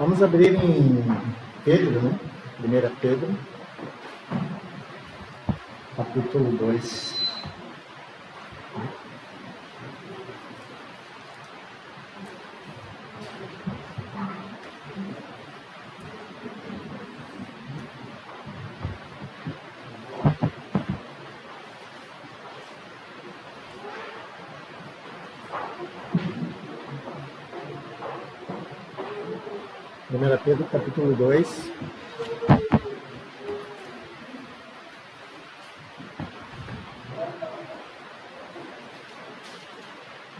Vamos abrir em Pedro, né? 1 Pedro, capítulo 2. Primeira Pedro, capítulo 2.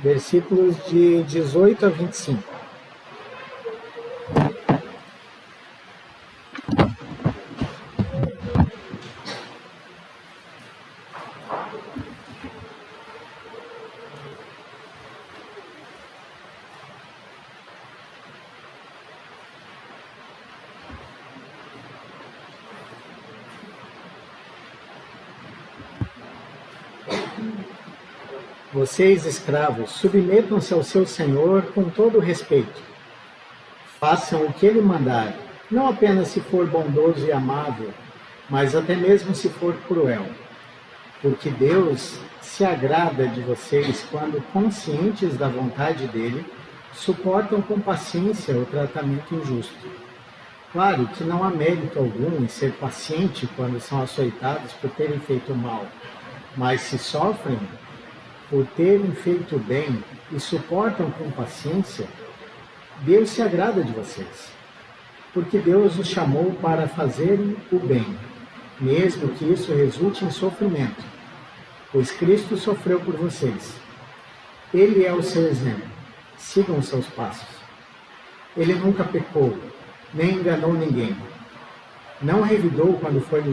Versículos de 18 a 25. Vocês, escravos, submetam-se ao seu Senhor com todo respeito. Façam o que ele mandar, não apenas se for bondoso e amável, mas até mesmo se for cruel. Porque Deus se agrada de vocês quando, conscientes da vontade dele, suportam com paciência o tratamento injusto. Claro que não há mérito algum em ser paciente quando são açoitados por terem feito mal, mas se sofrem por terem feito bem e suportam com paciência, Deus se agrada de vocês. Porque Deus os chamou para fazerem o bem, mesmo que isso resulte em sofrimento, pois Cristo sofreu por vocês. Ele é o seu exemplo. Sigam os seus passos. Ele nunca pecou, nem enganou ninguém. Não revidou quando foi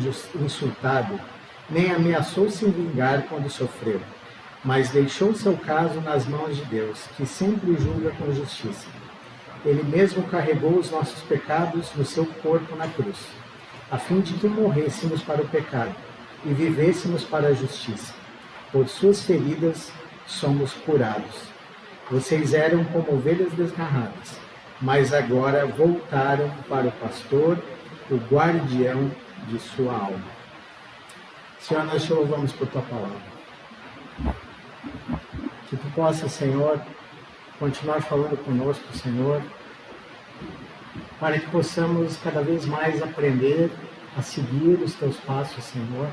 insultado, nem ameaçou se vingar quando sofreu, mas deixou seu caso nas mãos de Deus, que sempre julga com justiça. Ele mesmo carregou os nossos pecados no seu corpo na cruz, a fim de que morrêssemos para o pecado e vivêssemos para a justiça. Por suas feridas somos curados. Vocês eram como ovelhas desgarradas, mas agora voltaram para o pastor, o guardião de sua alma. Senhor, nós te louvamos por tua palavra. Que tu possa, Senhor, continuar falando conosco, Senhor, para que possamos cada vez mais aprender a seguir os teus passos, Senhor,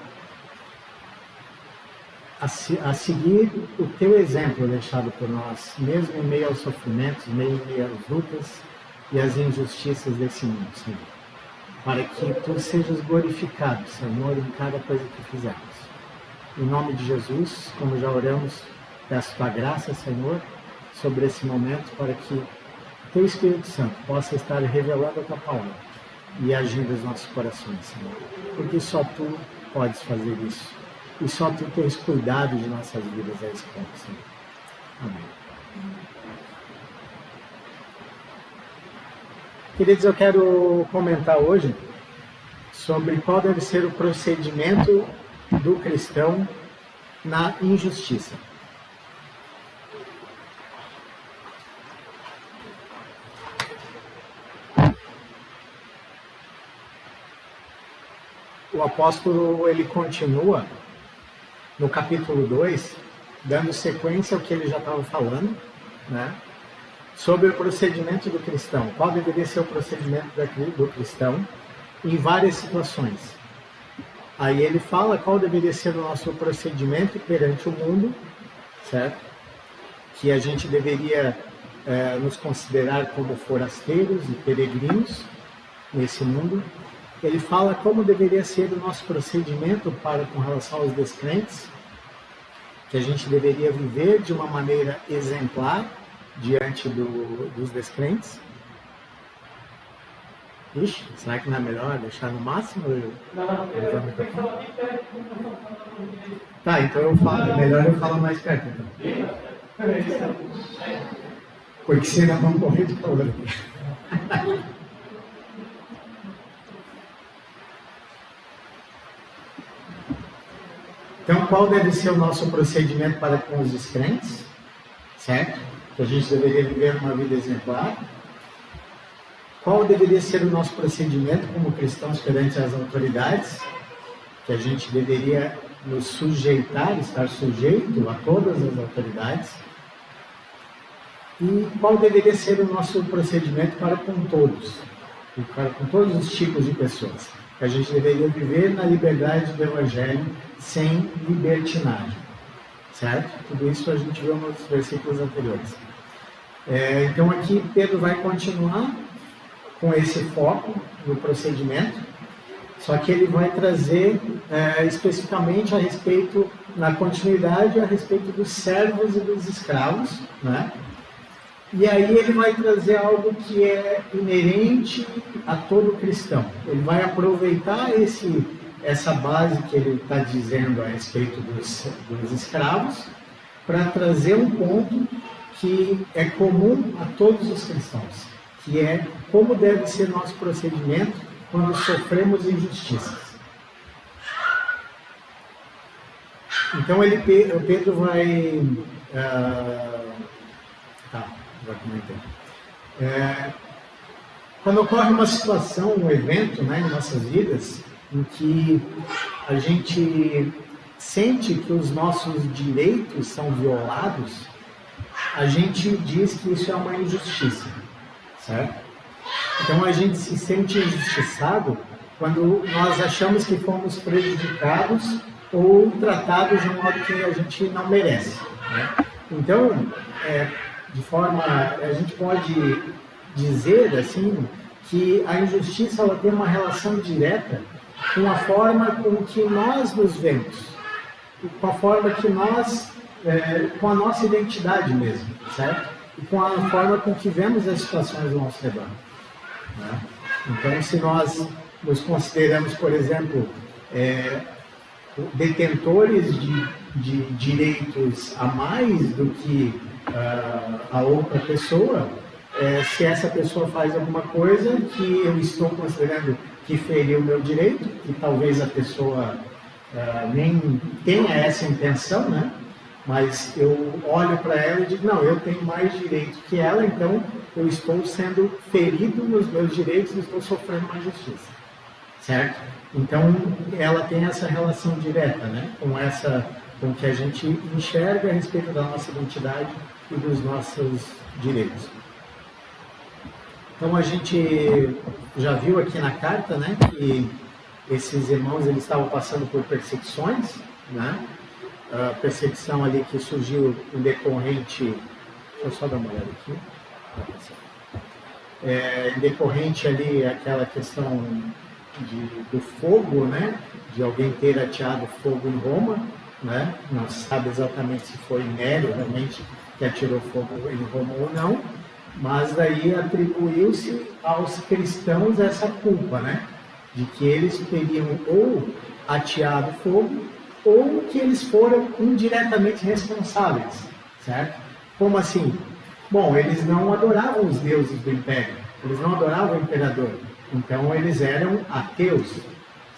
a seguir o teu exemplo deixado por nós, mesmo em meio aos sofrimentos, meio às lutas e às injustiças desse mundo, Senhor, para que tu sejas glorificado, Senhor, em cada coisa que fizermos. Em nome de Jesus, como já oramos, peço tua graça, Senhor, sobre esse momento, para que o teu Espírito Santo possa estar revelando a tua palavra e agindo nos nossos corações, Senhor. Porque só tu podes fazer isso. E só tu tens cuidado de nossas vidas a esse ponto, Senhor. Amém. Queridos, eu quero comentar hoje sobre qual deve ser o procedimento do cristão na injustiça. O apóstolo, ele continua no capítulo 2, dando sequência ao que ele já estava falando, né, sobre o procedimento do cristão. Qual deveria ser o procedimento do cristão em várias situações. Aí ele fala qual deveria ser o nosso procedimento perante o mundo, certo? Que a gente deveria nos considerar como forasteiros e peregrinos nesse mundo. Ele fala como deveria ser o nosso procedimento com relação aos descrentes, que a gente deveria viver de uma maneira exemplar diante dos descrentes. Ixi, será que não é melhor deixar no máximo? Não. Tá, então é melhor eu falar mais perto. Então. Porque senão vamos morrer de calor aqui. Então, qual deve ser o nosso procedimento para com os descrentes? Certo? Que a gente deveria viver uma vida exemplar. qual deveria ser o nosso procedimento como cristãos perante as autoridades, que a gente deveria nos sujeitar, estar sujeito a todas as autoridades, e qual deveria ser o nosso procedimento para com todos, e para com todos os tipos de pessoas. A gente deveria viver na liberdade do Evangelho sem libertinagem, certo? Tudo isso a gente viu nos versículos anteriores. Então aqui Pedro vai continuar com esse foco no procedimento, só que ele vai trazer especificamente a respeito, na continuidade, a respeito dos servos e dos escravos, né? E aí ele vai trazer algo que é inerente a todo cristão. Ele vai aproveitar essa base que ele está dizendo a respeito dos escravos, para trazer um ponto que é comum a todos os cristãos, que é como deve ser nosso procedimento quando sofremos injustiças. Então Pedro vai... já comentei. Quando ocorre uma situação, um evento, né, em nossas vidas, em que a gente sente que os nossos direitos são violados, a gente diz que isso é uma injustiça, certo? Então a gente se sente injustiçado quando nós achamos que fomos prejudicados ou tratados de um modo que a gente não merece, né? Então, a gente pode dizer assim que a injustiça ela tem uma relação direta com a forma com que nós nos vemos, com a forma que nós, com a nossa identidade mesmo, certo? E com a forma com que vemos as situações ao nosso redor, né? Então, se nós nos consideramos, por exemplo, detentores de direitos a mais do que a outra pessoa, se essa pessoa faz alguma coisa que eu estou considerando que feriu o meu direito, e talvez a pessoa nem tenha essa intenção, né? Mas eu olho para ela e digo, não, eu tenho mais direito que ela, então eu estou sendo ferido nos meus direitos e estou sofrendo uma injustiça, certo? Então ela tem essa relação direta, né? Com o que a gente enxerga a respeito da nossa identidade e dos nossos direitos. Então a gente já viu aqui na carta, né, que esses irmãos eles estavam passando por perseguições, né? A perseguição ali que surgiu em decorrente, deixa eu só dar uma olhada aqui, em decorrente ali aquela questão do fogo, né, de alguém ter ateado fogo em Roma, né? Não se sabe exatamente se foi Nero realmente que atirou fogo em Roma ou não, mas daí atribuiu-se aos cristãos essa culpa, né? De que eles teriam ou ateado fogo ou que eles foram indiretamente responsáveis, certo? Como assim? Bom, eles não adoravam os deuses do império, eles não adoravam o imperador, então eles eram ateus,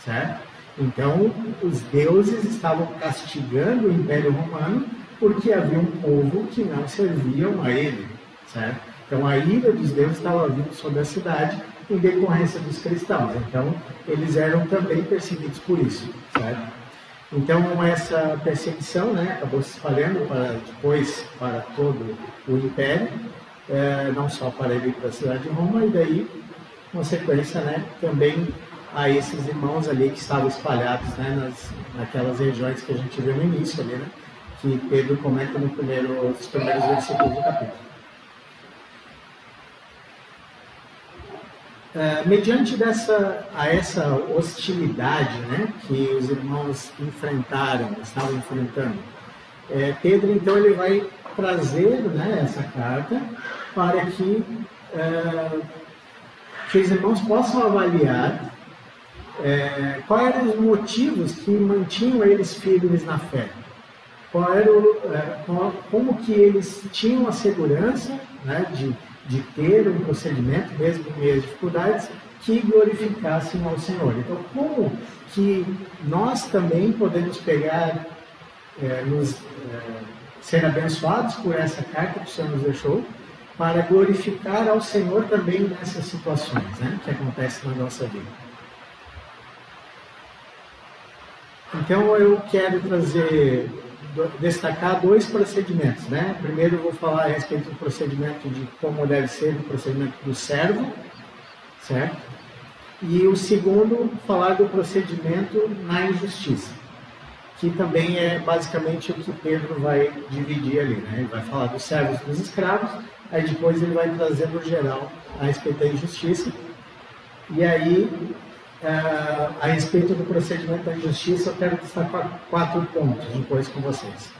certo? Então, os deuses estavam castigando o Império Romano porque havia um povo que não serviam a ele, certo? Então, a ira dos deuses estava vindo sobre a cidade em decorrência dos cristãos. Então, eles eram também perseguidos por isso, certo? Então, essa perseguição, né, acabou se espalhando para todo o Império, não só para ele, para a cidade de Roma, e daí, consequência, né, também a esses irmãos ali que estavam espalhados, né, naquelas regiões que a gente viu no início ali, né, que Pedro comenta nos primeiros versículos do capítulo. Mediante essa hostilidade, né, que os irmãos estavam enfrentando, Pedro então ele vai trazer, né, essa carta para que os irmãos possam avaliar quais eram os motivos que mantinham eles firmes na fé. Como que eles tinham a segurança, né, de ter um procedimento, mesmo em meio às dificuldades, que glorificassem ao Senhor. Então, como que nós também podemos ser abençoados por essa carta que o Senhor nos deixou, para glorificar ao Senhor também nessas situações, né, que acontecem na nossa vida. Então eu quero destacar dois procedimentos, né? Primeiro eu vou falar a respeito do procedimento de como deve ser o procedimento do servo, certo? E o segundo, falar do procedimento na injustiça, que também é basicamente o que Pedro vai dividir ali, né? Ele vai falar dos servos e dos escravos, aí depois ele vai trazer no geral a respeito da injustiça, e aí a respeito do procedimento da injustiça, eu quero destacar 4 pontos depois com vocês.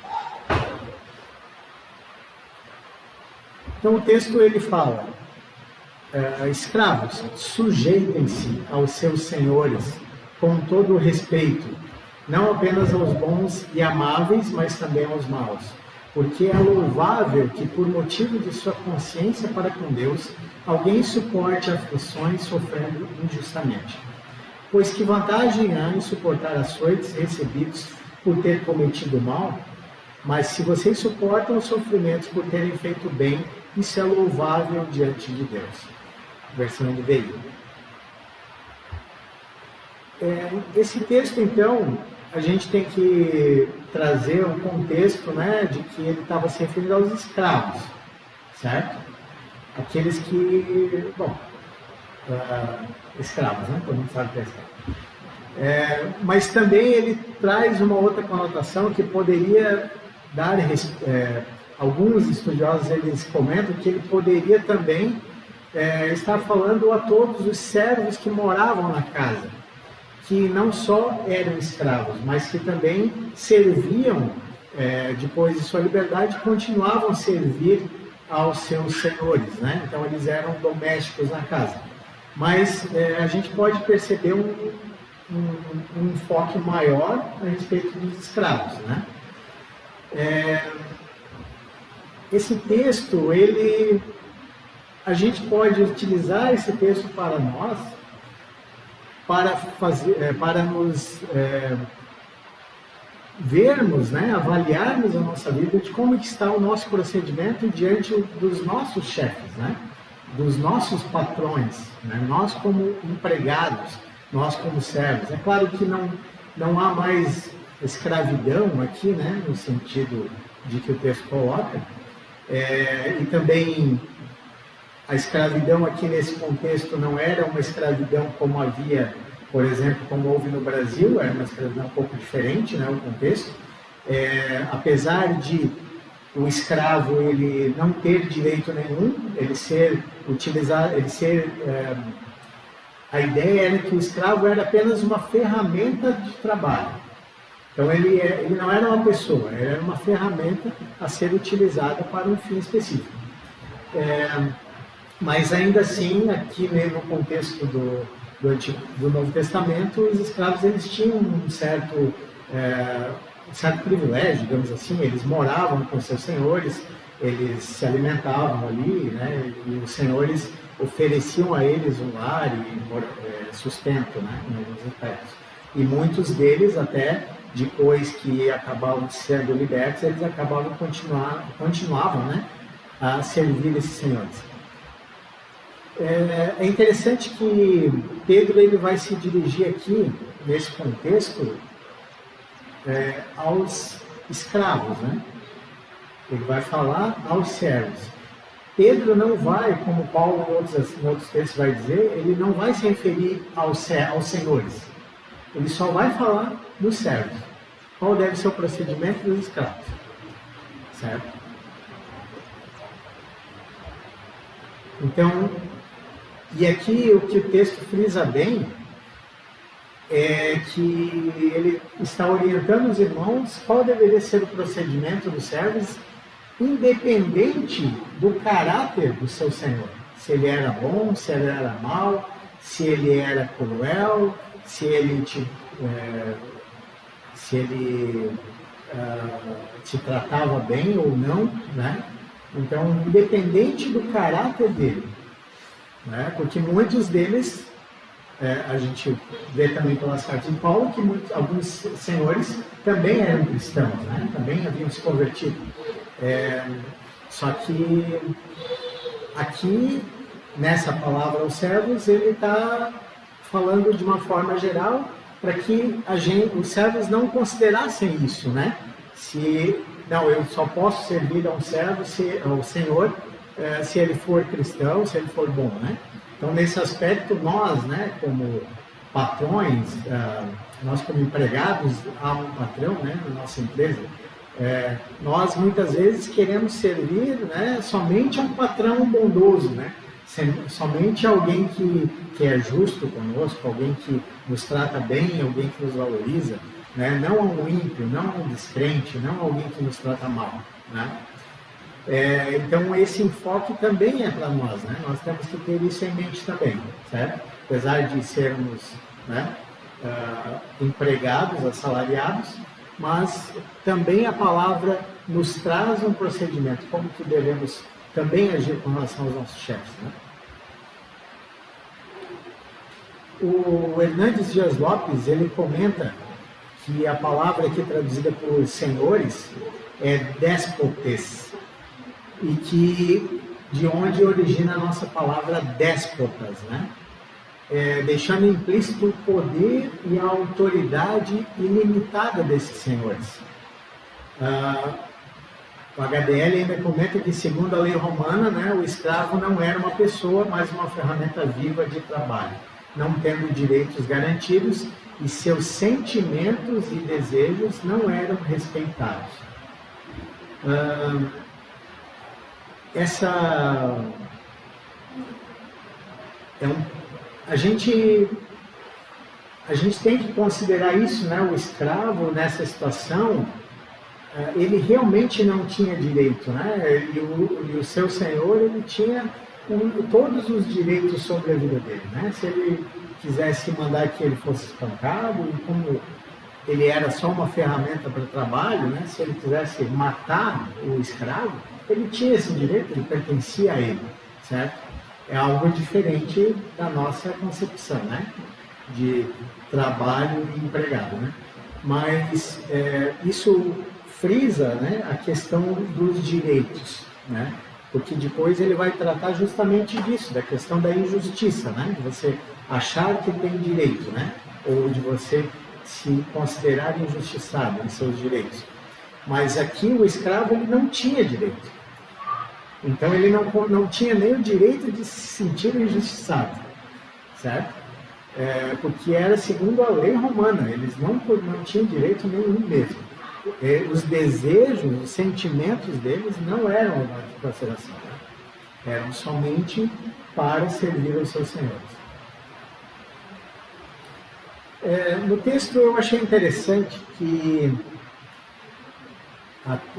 Então o texto ele fala: escravos, sujeitem-se aos seus senhores com todo o respeito, não apenas aos bons e amáveis, mas também aos maus, porque é louvável que, por motivo de sua consciência para com Deus, alguém suporte aflições sofrendo injustamente. Pois que vantagem há em suportar açoites recebidos por ter cometido mal? Mas se vocês suportam os sofrimentos por terem feito bem, isso é louvável diante de Deus. Versão NVI. Esse texto, então, a gente tem que trazer um contexto, né, de que ele estava se referindo aos escravos, certo? Aqueles que, escravos, né? Todo mundo sabe que é escravo. Mas também ele traz uma outra conotação que poderia dar, alguns estudiosos eles comentam que ele poderia também estar falando a todos os servos que moravam na casa, que não só eram escravos, mas que também serviam, depois de sua liberdade, continuavam a servir aos seus senhores, né? Então eles eram domésticos na casa. Mas a gente pode perceber um enfoque maior a respeito dos escravos, né? Esse texto, a gente pode utilizar esse texto para nós, para nos vermos, né, avaliarmos a nossa vida, de como está o nosso procedimento diante dos nossos chefes, né, dos nossos patrões, né, nós como empregados, nós como servos. É claro que não há mais escravidão aqui, né, no sentido de que o texto coloca, e também a escravidão aqui nesse contexto não era uma escravidão como havia, por exemplo, como houve no Brasil, era uma escravidão um pouco diferente, né, o contexto. Apesar de o escravo ele não ter direito nenhum, a ideia era que o escravo era apenas uma ferramenta de trabalho. Então ele não era uma pessoa, ele era uma ferramenta a ser utilizada para um fim específico. Mas ainda assim, aqui no contexto do Novo Testamento, os escravos eles tinham um certo privilégio, digamos assim. Eles moravam com seus senhores, eles se alimentavam ali, né, e os senhores ofereciam a eles um lar e sustento, né, em alguns aspectos. E muitos deles, até depois que acabavam sendo libertos, eles continuavam, né, a servir esses senhores. É interessante que Pedro ele vai se dirigir aqui, nesse contexto, aos escravos, né? Ele vai falar aos servos. Pedro não vai, como Paulo em outros textos vai dizer, ele não vai se referir aos senhores. Ele só vai falar dos servos. Qual deve ser o procedimento dos escravos? Certo? Então, e aqui o que o texto frisa bem é que ele está orientando os irmãos qual deveria ser o procedimento dos servos, independente do caráter do seu senhor. Se ele era bom, se ele era mau, se ele era cruel, se ele te tratava bem ou não, né? Então, independente do caráter dele, né? Porque muitos deles, a gente vê também pelas cartas de Paulo, que alguns senhores também eram cristãos, né? Também haviam se convertido. Só que aqui, nessa palavra aos servos, ele está falando de uma forma geral para que os servos não considerassem isso, né? Não, eu só posso servir a um servo, ao Senhor, se ele for cristão, se ele for bom, né? Então, nesse aspecto, nós, né, como patrões, nós como empregados, há um patrão, né, na nossa empresa, nós muitas vezes queremos servir, né, somente a um patrão bondoso, né? Somente alguém que é justo conosco, alguém que nos trata bem, alguém que nos valoriza, né? Não a um ímpio, não a um descrente, não a alguém que nos trata mal, né? Então esse enfoque também é para nós, né? Nós temos que ter isso em mente também, certo? Apesar de sermos, né, empregados, assalariados, mas também a palavra nos traz um procedimento, como que devemos também agir com relação aos nossos chefes, né? O Hernandes Dias Lopes, ele comenta que a palavra aqui traduzida por senhores é déspotes, e que de onde origina a nossa palavra déspotas, né? Deixando implícito o poder e a autoridade ilimitada desses senhores. O HDL ainda comenta que, segundo a lei romana, né, o escravo não era uma pessoa, mas uma ferramenta viva de trabalho, não tendo direitos garantidos, e seus sentimentos e desejos não eram respeitados. A gente tem que considerar isso, né? O escravo nessa situação, ele realmente não tinha direito, né? E o seu senhor, ele tinha todos os direitos sobre a vida dele, né? Se ele quisesse mandar que ele fosse espancado, e como ele era só uma ferramenta para o trabalho, né? Se ele quisesse matar o escravo, ele tinha esse direito, ele pertencia a ele, certo? É algo diferente da nossa concepção, né? De trabalho e empregado, né? Mas isso frisa, né, a questão dos direitos, né? Porque depois ele vai tratar justamente disso, da questão da injustiça, né? De você achar que tem direito, né? Ou de você se considerar injustiçado em seus direitos. Mas aqui o escravo, ele não tinha direito. Então ele não tinha nem o direito de se sentir injustiçado, certo? Porque era segundo a lei romana, eles não tinham direito nenhum mesmo. Os desejos, os sentimentos deles não eram levados em consideração, né? Eram somente para servir aos seus senhores. No texto eu achei interessante que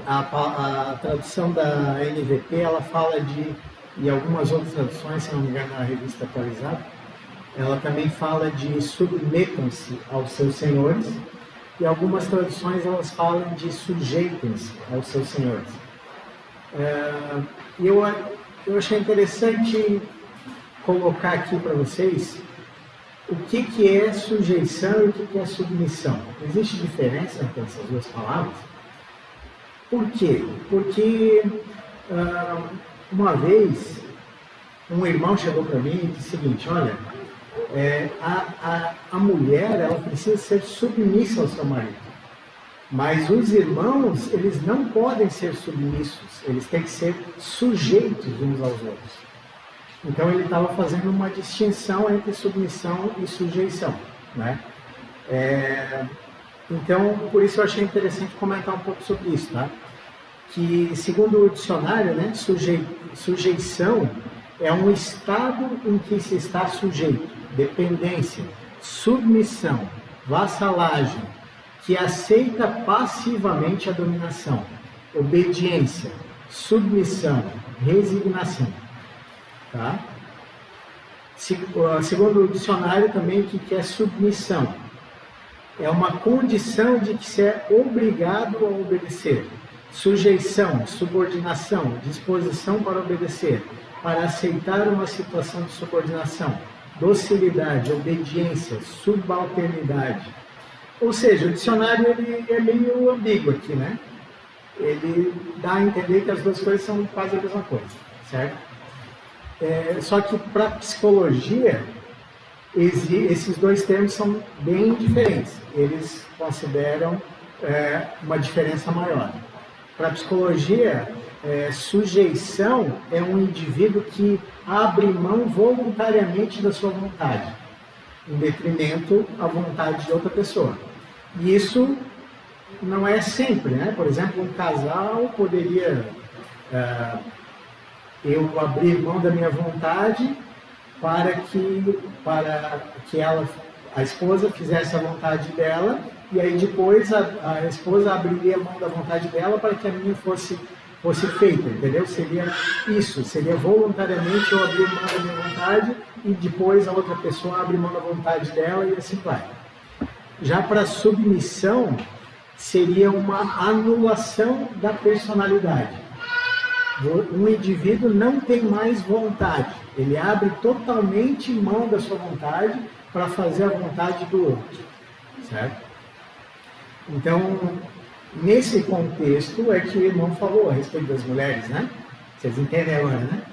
a tradução da NVT, ela fala e algumas outras traduções, se não me engano, na revista atualizada, ela também fala de submetam-se aos seus senhores, e algumas traduções elas falam de sujeitem-se aos seus senhores. Eu achei interessante colocar aqui para vocês o que é sujeição e o que é submissão. Existe diferença entre essas duas palavras? Por quê? Porque uma vez um irmão chegou para mim e disse o seguinte: olha, a mulher, ela precisa ser submissa ao seu marido, mas os irmãos, eles não podem ser submissos, eles têm que ser sujeitos uns aos outros. Então ele estava fazendo uma distinção entre submissão e sujeição, né? Então, por isso eu achei interessante comentar um pouco sobre isso, tá? Que, segundo o dicionário, né, sujeição é um estado em que se está sujeito, dependência, submissão, vassalagem, que aceita passivamente a dominação, obediência, submissão, resignação. Tá? Segundo o dicionário também, o que é submissão? É uma condição de que se é obrigado a obedecer. Sujeição, subordinação, disposição para obedecer, para aceitar uma situação de subordinação. Docilidade, obediência, subalternidade. Ou seja, o dicionário ele é meio ambíguo aqui, né? Ele dá a entender que as duas coisas são quase a mesma coisa, certo? Só que para a psicologia, esses dois termos são bem diferentes. Eles consideram uma diferença maior. Para a psicologia, sujeição é um indivíduo que abre mão voluntariamente da sua vontade, em detrimento à vontade de outra pessoa. E isso não é sempre, né? Por exemplo, um casal poderia eu abrir mão da minha vontade para que a esposa fizesse a vontade dela, e aí depois a esposa abriria mão da vontade dela para que a minha fosse feita, entendeu? Seria isso, seria voluntariamente eu abrir mão da minha vontade e depois a outra pessoa abre mão da vontade dela e assim vai. Já para submissão, seria uma anulação da personalidade. Um indivíduo não tem mais vontade, ele abre totalmente mão da sua vontade para fazer a vontade do outro, certo? Então, nesse contexto é que o irmão falou a respeito das mulheres, né? Vocês entendem agora, né?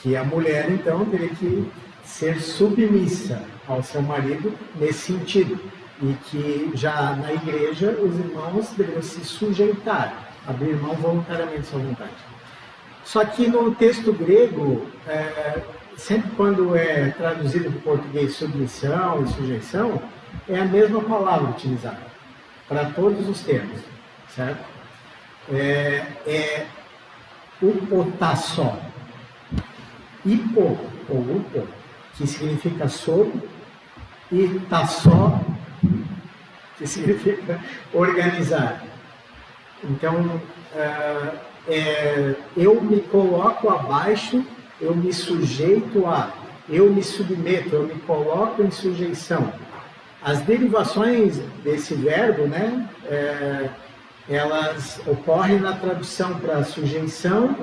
Que a mulher, então, teria que ser submissa ao seu marido nesse sentido. E que já na igreja os irmãos deveriam se sujeitar, abrir mão voluntariamente da sua vontade. Só que no texto grego, sempre quando é traduzido para o português submissão e sujeição, é a mesma palavra utilizada para todos os termos, certo? O otassó, hipo ou upo, que significa sob, e tassó, que significa organizar. Então, eu me coloco abaixo, eu me sujeito eu me submeto, eu me coloco em sujeição. As derivações desse verbo, né, elas ocorrem na tradução para sujeição,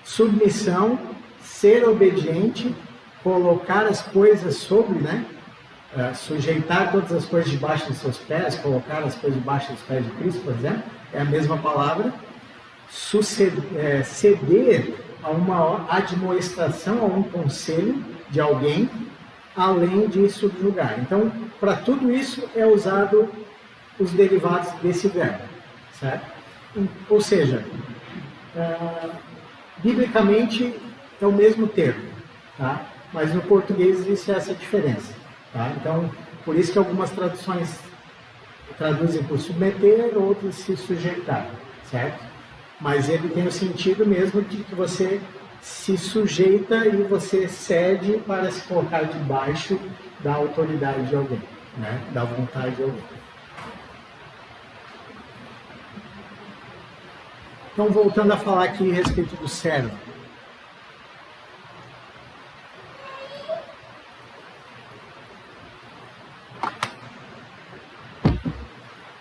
submissão, ser obediente, colocar as coisas sobre, né, sujeitar todas as coisas debaixo dos seus pés, colocar as coisas debaixo dos pés de Cristo, por exemplo, é a mesma palavra. Ceder a uma admoestação, a um conselho de alguém, além de subjugar. Então, para tudo isso é usado os derivados desse verbo, certo? Ou seja, biblicamente é o mesmo termo, tá? Mas no português existe essa diferença, tá? Então, por isso que algumas traduções traduzem por submeter, outras se sujeitar, certo? Mas ele tem o sentido mesmo de que você se sujeita e você cede para se colocar debaixo da autoridade de alguém, né? Da vontade de alguém. Então, voltando a falar aqui a respeito do servo.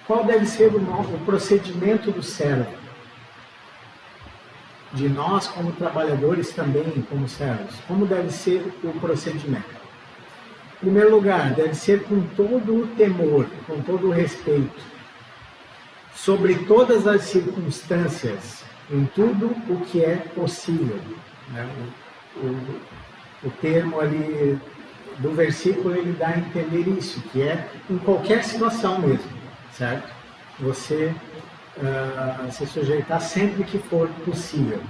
Qual deve ser o procedimento do servo? De nós, como trabalhadores, também como servos. Como deve ser o procedimento? Em primeiro lugar, deve ser com todo o temor, com todo o respeito, sobre todas as circunstâncias, em tudo o que é possível. Né? O termo ali do versículo, ele dá a entender isso, que é em qualquer situação mesmo, certo? Você se sujeitar sempre que for possível.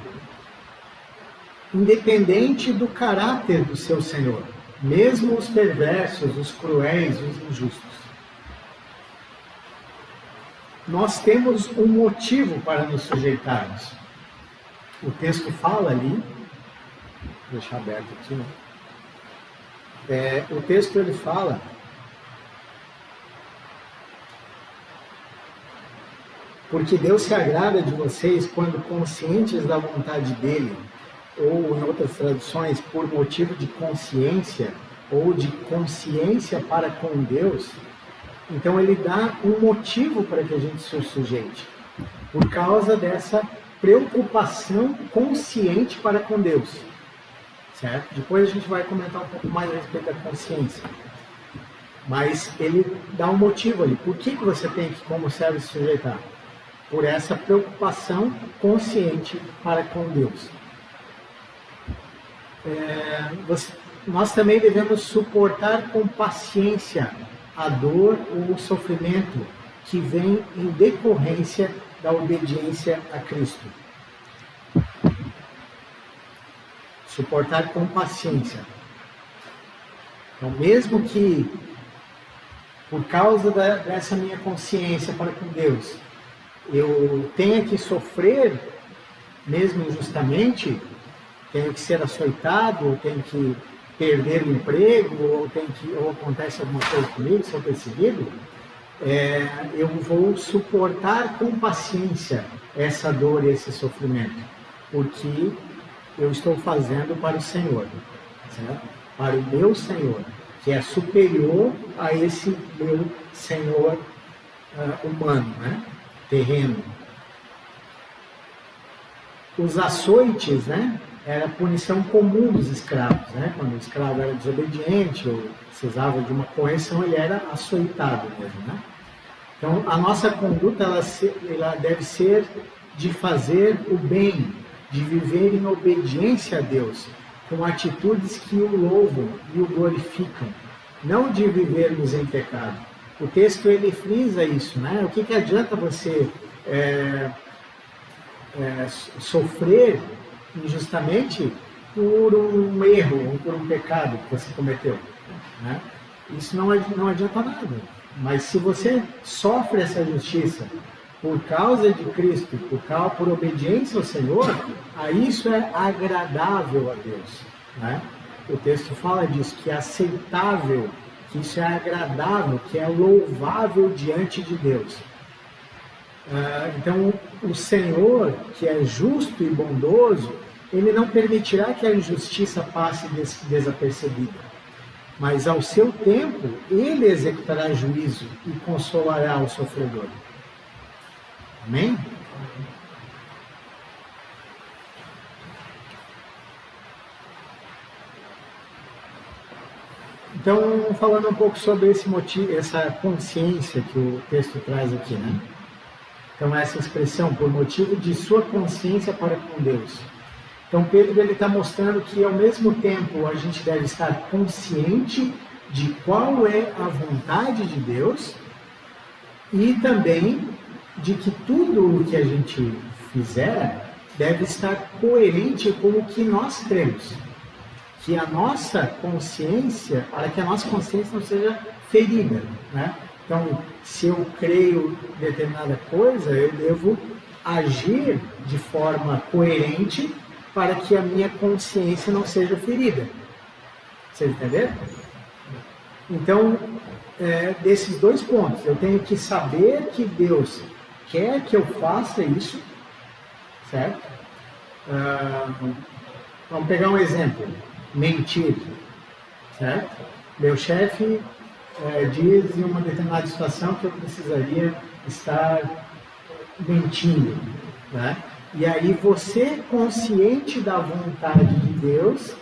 Independente do caráter do seu Senhor, mesmo os perversos, os cruéis, os injustos. Nós temos um motivo para nos sujeitarmos. O texto fala ali, vou deixar aberto aqui, né? O texto ele fala porque Deus se agrada de vocês quando conscientes da vontade dele, ou em outras traduções, por motivo de consciência, ou de consciência para com Deus. Então ele dá um motivo para que a gente se sujeite, por causa dessa preocupação consciente para com Deus. Certo? Depois a gente vai comentar um pouco mais a respeito da consciência. Mas ele dá um motivo ali. Por que você tem que, como servo, se sujeitar? Por essa preocupação consciente para com Deus. Nós também devemos suportar com paciência a dor ou o sofrimento que vem em decorrência da obediência a Cristo. Suportar com paciência. Então, mesmo que por causa dessa minha consciência para com Deus, eu tenha que sofrer, mesmo injustamente, tenho que ser açoitado, ou tenho que perder o emprego, ou acontece alguma coisa comigo, sou perseguido, eu vou suportar com paciência essa dor e esse sofrimento, porque eu estou fazendo para o Senhor, certo? Para o meu Senhor, que é superior a esse meu Senhor humano, né? Terreno. Os açoites, né? Era a punição comum dos escravos, né? Quando o escravo era desobediente ou precisava de uma correção, ele era açoitado mesmo, né? Então, a nossa conduta ela deve ser de fazer o bem, de viver em obediência a Deus, com atitudes que o louvam e o glorificam, não de vivermos em pecado. O texto ele frisa isso, né? O que adianta você sofrer injustamente por um erro ou por um pecado que você cometeu, né? Isso não adianta nada. Mas se você sofre essa justiça por causa de Cristo, por obediência ao Senhor, aí isso é agradável a Deus, né? O texto fala disso, que é aceitável, que isso é agradável, que é louvável diante de Deus. Então, o Senhor, que é justo e bondoso, ele não permitirá que a injustiça passe desapercebida. Mas ao seu tempo, ele executará juízo e consolará o sofredor. Amém? Então, falando um pouco sobre esse motivo, essa consciência que o texto traz aqui, né? Então, essa expressão, por motivo de sua consciência para com Deus. Então, Pedro está mostrando que, ao mesmo tempo, a gente deve estar consciente de qual é a vontade de Deus e também de que tudo o que a gente fizer deve estar coerente com o que nós cremos. Que a nossa consciência, para que a nossa consciência não seja ferida, né? Então, se eu creio em determinada coisa, eu devo agir de forma coerente para que a minha consciência não seja ferida. Vocês entenderam? Então, desses dois pontos, eu tenho que saber que Deus quer que eu faça isso, certo? Vamos pegar um exemplo. Mentir, certo? Meu chefe diz em uma determinada situação que eu precisaria estar mentindo, né? E aí você, consciente da vontade de Deus,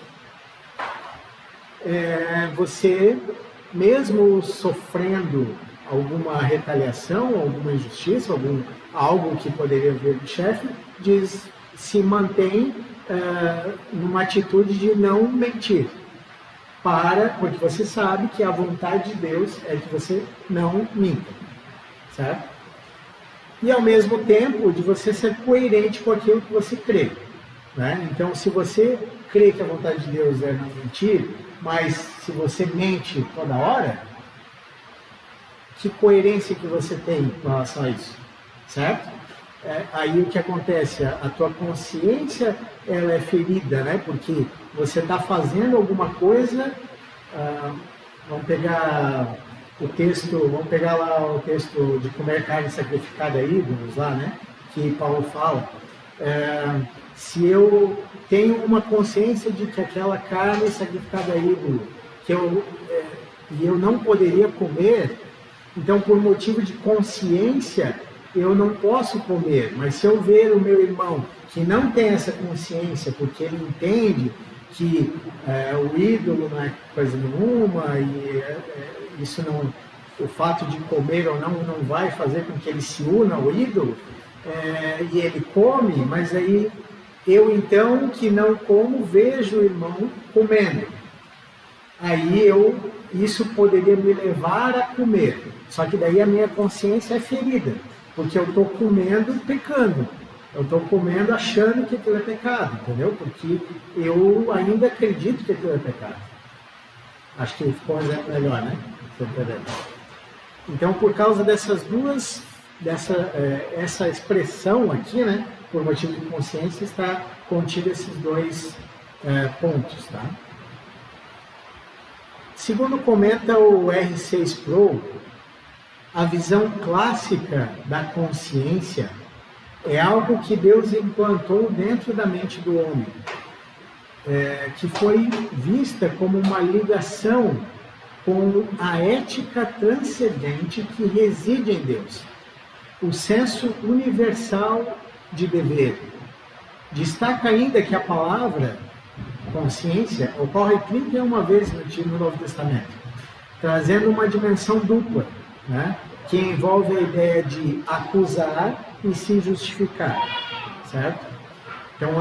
você, mesmo sofrendo alguma retaliação, alguma injustiça, algo que poderia vir do chefe, se mantém numa atitude de não mentir, porque você sabe que a vontade de Deus é que você não minta, certo? E ao mesmo tempo de você ser coerente com aquilo que você crê, né? Então, se você crê que a vontade de Deus é não mentir, mas se você mente toda hora, que coerência que você tem com relação a isso, certo? Aí o que acontece? A tua consciência ela é ferida, né? Porque você está fazendo alguma coisa. Vamos pegar lá o texto de comer carne sacrificada a ídolos lá, né? Que Paulo fala. Se eu tenho uma consciência de que aquela carne sacrificada a ídolo, e eu não poderia comer, então por motivo de consciência eu não posso comer. Mas se eu ver o meu irmão que não tem essa consciência, porque ele entende que o ídolo não é coisa nenhuma, e isso não, o fato de comer ou não vai fazer com que ele se una ao ídolo, e ele come, mas aí Eu então, que não como, vejo o irmão comendo. Aí isso poderia me levar a comer. Só que daí a minha consciência é ferida, porque eu estou comendo pecando. Eu estou comendo achando que aquilo é pecado, entendeu? Porque eu ainda acredito que aquilo é pecado. Acho que ficou um exemplo melhor, né? Então, por causa dessas duas, essa expressão aqui, né? Por motivo de consciência, está contido esses dois pontos, tá? Segundo comenta o R6 Pro, a visão clássica da consciência é algo que Deus implantou dentro da mente do homem, que foi vista como uma ligação com a ética transcendente que reside em Deus, o senso universal de dever. Destaca ainda que a palavra consciência ocorre 31 vezes no Novo Testamento, trazendo uma dimensão dupla, né? Que envolve a ideia de acusar e se justificar, certo? Então,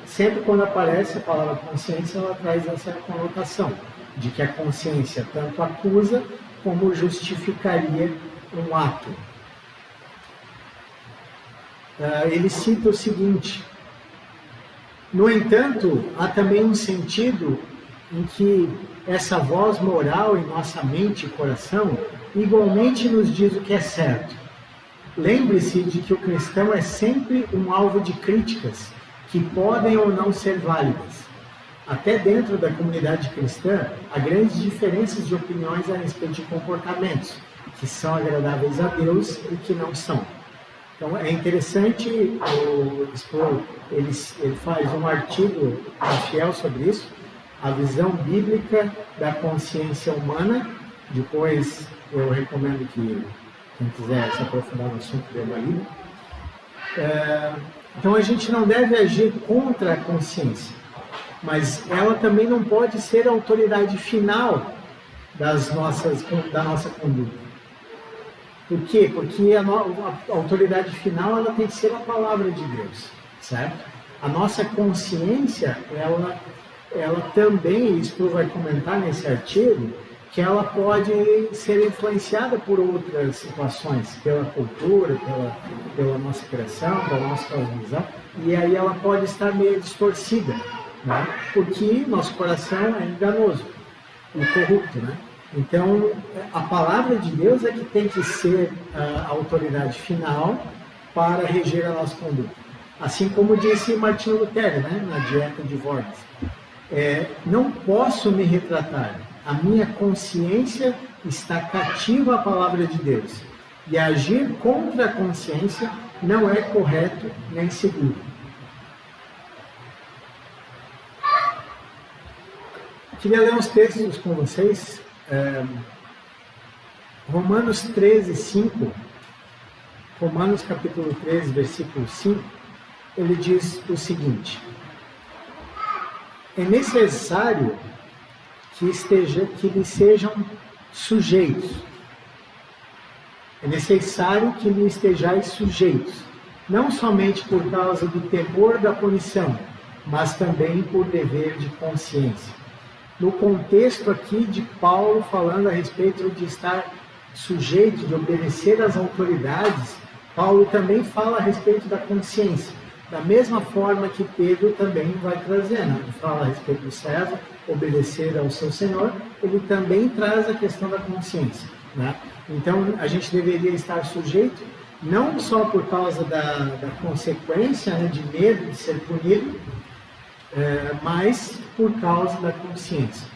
sempre quando aparece a palavra consciência, ela traz essa conotação de que a consciência tanto acusa como justificaria um ato. Ele cita o seguinte: no entanto, há também um sentido em que essa voz moral em nossa mente e coração igualmente nos diz o que é certo. Lembre-se de que o cristão é sempre um alvo de críticas, que podem ou não ser válidas. Até dentro da comunidade cristã, há grandes diferenças de opiniões a respeito de comportamentos, que são agradáveis a Deus e que não são. Então, é interessante, ele faz um artigo fiel sobre isso, a visão bíblica da consciência humana. Depois, eu recomendo que quem quiser se aprofundar no assunto, dê uma lida. Então, a gente não deve agir contra a consciência, mas ela também não pode ser a autoridade final da nossa conduta. Por quê? Porque a autoridade final ela tem que ser a palavra de Deus, certo? A nossa consciência, ela também, isso vai comentar nesse artigo, que ela pode ser influenciada por outras situações, pela cultura, pela nossa criação, pela nossa visão, e aí ela pode estar meio distorcida, né? Porque nosso coração é enganoso e corrupto, né? Então, a palavra de Deus é que tem que ser a autoridade final para reger a nossa conduta. Assim como disse Martinho Lutero, né, na Dieta de Worms. Não posso me retratar. A minha consciência está cativa à palavra de Deus. E agir contra a consciência não é correto nem seguro. Queria ler uns textos com vocês. Romanos 13, 5, Romanos capítulo 13, versículo 5, ele diz o seguinte: é necessário que lhe sejam sujeitos. É necessário que lhe estejais sujeitos, não somente por causa do temor da punição, mas também por dever de consciência. No contexto aqui de Paulo falando a respeito de estar sujeito, de obedecer às autoridades, Paulo também fala a respeito da consciência. Da mesma forma que Pedro também vai trazendo, ele fala a respeito do servo, obedecer ao seu Senhor, ele também traz a questão da consciência, né? Então, a gente deveria estar sujeito, não só por causa da consequência, né, de medo de ser punido, mas por causa da consciência.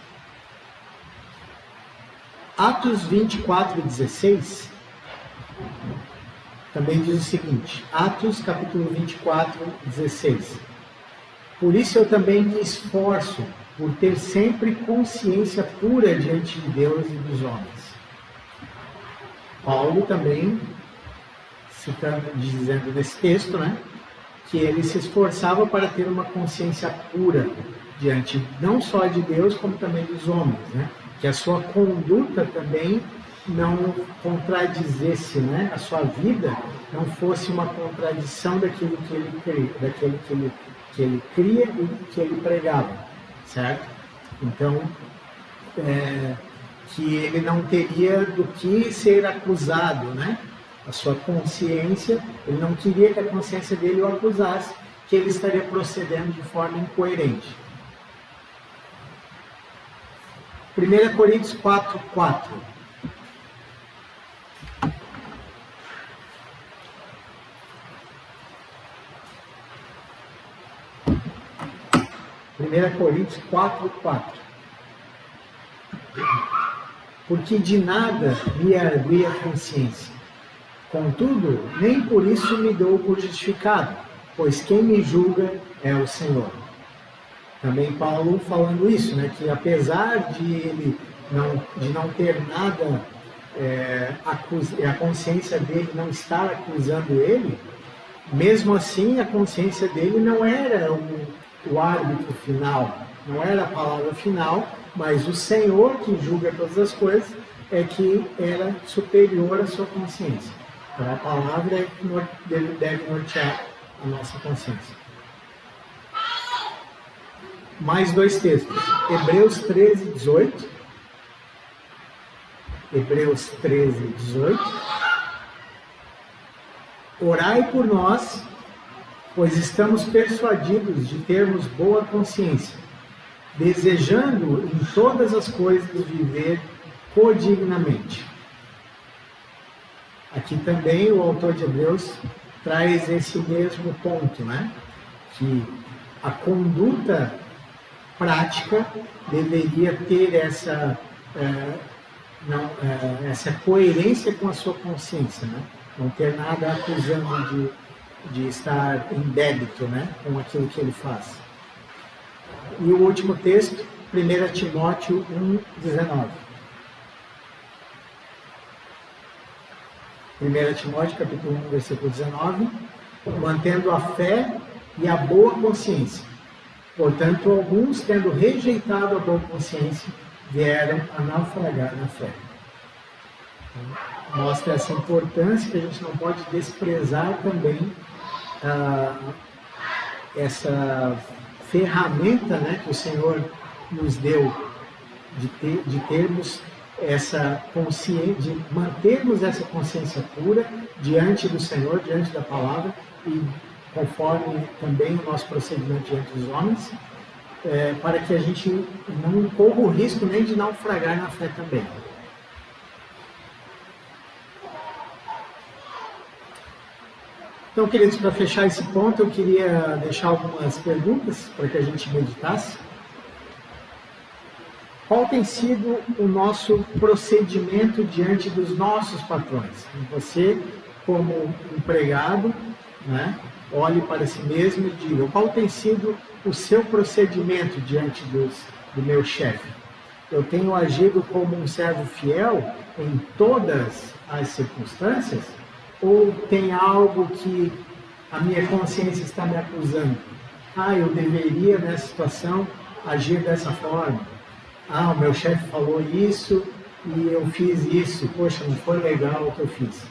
Atos 24:16 também diz o seguinte, Atos capítulo 24:16: por isso eu também me esforço por ter sempre consciência pura diante de Deus e dos homens. Paulo também, dizendo nesse texto, né, que ele se esforçava para ter uma consciência pura diante não só de Deus, como também dos homens, né? Que a sua conduta também não contradizesse, né? A sua vida não fosse uma contradição daquilo que ele crê, daquilo que ele que ele cria e que ele pregava, certo? Então, que ele não teria do que ser acusado, né? A sua consciência, ele não queria que a consciência dele o acusasse, que ele estaria procedendo de forma incoerente. 1 Coríntios 4:4. Coríntios 4:4. Porque de nada me argui a consciência. Contudo, nem por isso me dou por justificado, pois quem me julga é o Senhor. Também Paulo falando isso, né, que apesar de ele não ter nada, a consciência dele não estar acusando ele, mesmo assim a consciência dele não era o árbitro final, não era a palavra final, mas o Senhor que julga todas as coisas é que era superior à sua consciência. Então a palavra é que deve nortear a nossa consciência. Mais dois textos. Hebreus 13:18. Hebreus 13:18. Orai por nós, pois estamos persuadidos de termos boa consciência, desejando em todas as coisas viver codignamente. Aqui também o autor de Hebreus traz esse mesmo ponto, né? Que a conduta prática deveria ter essa coerência com a sua consciência, né? Não ter nada acusando de estar em débito, né, com aquilo que ele faz. E o último texto, 1 Timóteo 1:19. 1 Timóteo, capítulo 1, versículo 19. Mantendo a fé e a boa consciência. Portanto, alguns, tendo rejeitado a boa consciência, vieram a naufragar na fé. Então, mostra essa importância que a gente não pode desprezar também essa ferramenta, né, que o Senhor nos deu de termos essa consciência, de mantermos essa consciência pura diante do Senhor, diante da palavra e conforme também o nosso procedimento diante dos homens, para que a gente não corra o risco nem de naufragar na fé também. Então, queridos, para fechar esse ponto, eu queria deixar algumas perguntas para que a gente meditasse. Qual tem sido o nosso procedimento diante dos nossos patrões? Você, como empregado, né, olhe para si mesmo e diga, qual tem sido o seu procedimento diante do meu chefe? Eu tenho agido como um servo fiel em todas as circunstâncias? Ou tem algo que a minha consciência está me acusando? Eu deveria, nessa situação, agir dessa forma. O meu chefe falou isso e eu fiz isso. Poxa, não foi legal o que eu fiz.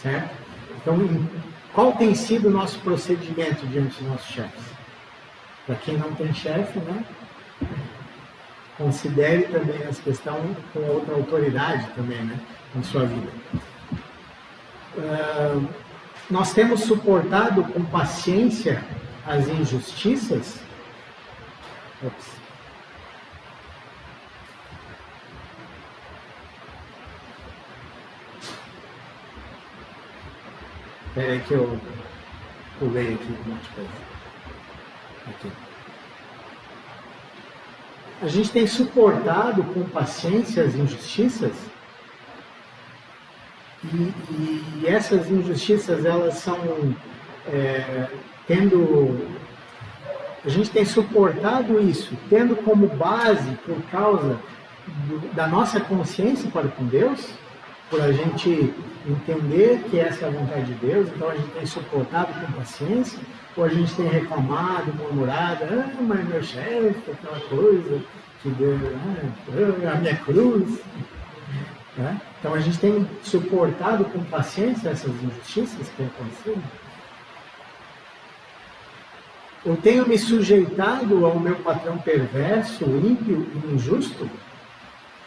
Certo? Então, qual tem sido o nosso procedimento diante dos nossos chefes? Para quem não tem chefe, né? Considere também essa questão com outra autoridade também, né? Na sua vida. Nós temos suportado com paciência as injustiças? Espera aí que eu pulei aqui um monte de coisa. Aqui. A gente tem suportado com paciência as injustiças? E essas injustiças, elas são a gente tem suportado isso, tendo como base, por causa da nossa consciência para com Deus, por a gente entender que essa é a vontade de Deus, então a gente tem suportado com paciência, ou a gente tem reclamado, murmurado, mas meu chefe, aquela coisa, que deu, a minha cruz. Né? Então a gente tem suportado com paciência essas injustiças que têm acontecido? Eu tenho me sujeitado ao meu patrão perverso, ímpio e injusto?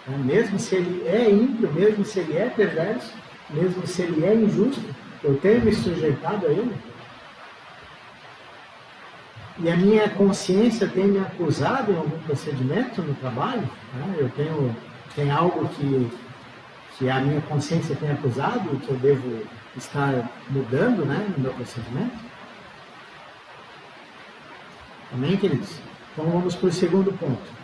Mesmo se ele é ímpio, mesmo se ele é perverso, mesmo se ele é injusto, eu tenho me sujeitado a ele? E a minha consciência tem me acusado em algum procedimento no trabalho? Tem algo que a minha consciência tem acusado, que eu devo estar mudando, no meu procedimento? Amém, queridos? Então vamos para o segundo ponto.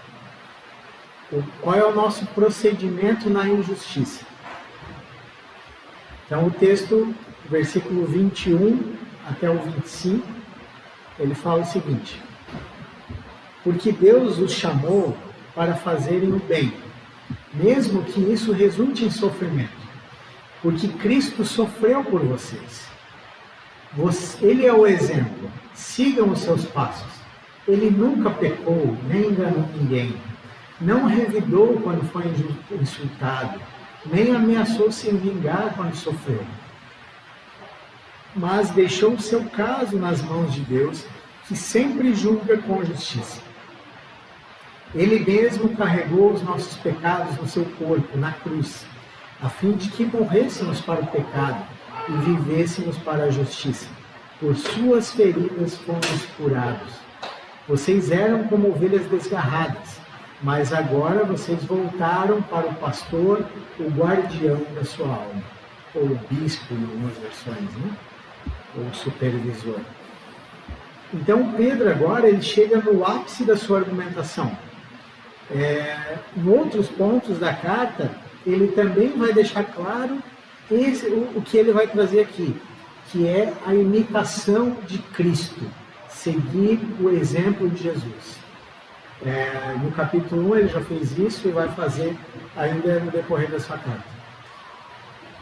Qual é o nosso procedimento na injustiça? Então o texto, versículo 21 até o 25, ele fala o seguinte: porque Deus os chamou para fazerem o bem, mesmo que isso resulte em sofrimento, porque Cristo sofreu por vocês. Ele é o exemplo, sigam os seus passos. Ele nunca pecou, nem enganou ninguém. Não revidou quando foi insultado, nem ameaçou se vingar quando sofreu. Mas deixou o seu caso nas mãos de Deus, que sempre julga com justiça. Ele mesmo carregou os nossos pecados no seu corpo, na cruz, a fim de que morrêssemos para o pecado e vivêssemos para a justiça. Por suas feridas fomos curados. Vocês eram como ovelhas desgarradas, mas agora vocês voltaram para o pastor, o guardião da sua alma, ou o bispo em algumas versões, ou o supervisor. Então Pedro agora ele chega no ápice da sua argumentação. Em outros pontos da carta, ele também vai deixar claro o que ele vai trazer aqui, que é a imitação de Cristo, seguir o exemplo de Jesus. No capítulo 1 ele já fez isso e vai fazer ainda no decorrer da sua carta.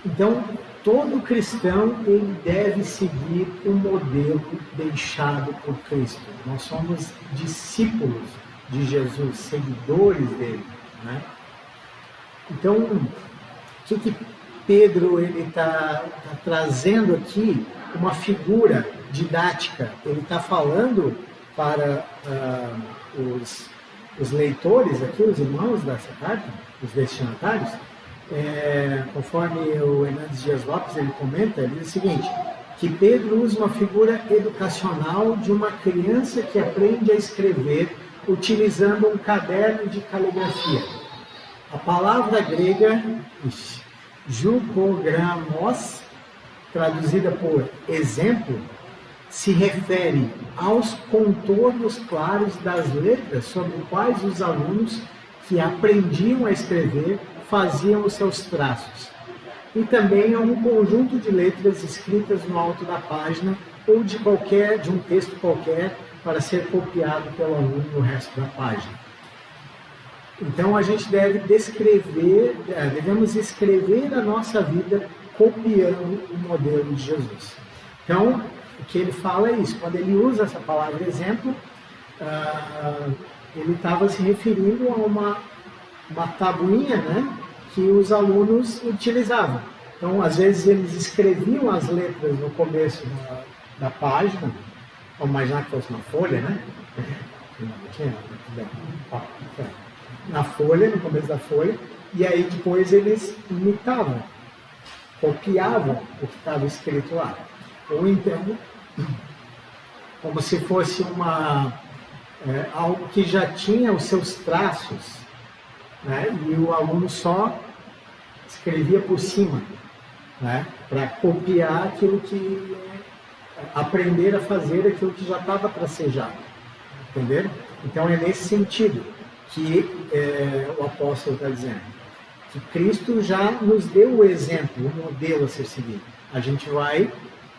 Então, todo cristão ele deve seguir o modelo deixado por Cristo. Nós somos discípulos de Jesus, seguidores dele, Então, o que Pedro ele está trazendo aqui? Uma figura didática. Ele está falando para os leitores aqui, os irmãos dessa carta, os destinatários, conforme o Hernandes Dias Lopes ele comenta, ele diz o seguinte, que Pedro usa uma figura educacional de uma criança que aprende a escrever utilizando um caderno de caligrafia. A palavra grega jupogramos, traduzida por exemplo, se refere aos contornos claros das letras sobre os quais os alunos que aprendiam a escrever faziam os seus traços. E também a um conjunto de letras escritas no alto da página ou de um texto qualquer para ser copiado pelo aluno no resto da página. Então a gente devemos escrever a nossa vida copiando o modelo de Jesus. Então, o que ele fala é isso. Quando ele usa essa palavra exemplo, ele estava se referindo a uma tabuinha, que os alunos utilizavam. Então, às vezes, eles escreviam as letras no começo da página, vamos imaginar que fosse uma folha, na folha, no começo da folha, e aí depois eles imitavam, copiavam o que estava escrito lá. Ou então, como se fosse algo que já tinha os seus traços, e o aluno só escrevia por cima, para copiar aquilo que... aprender a fazer aquilo que já estava tracejado. Entenderam? Então é nesse sentido que o apóstolo está dizendo. Que Cristo já nos deu o exemplo, o modelo a ser seguido. A gente vai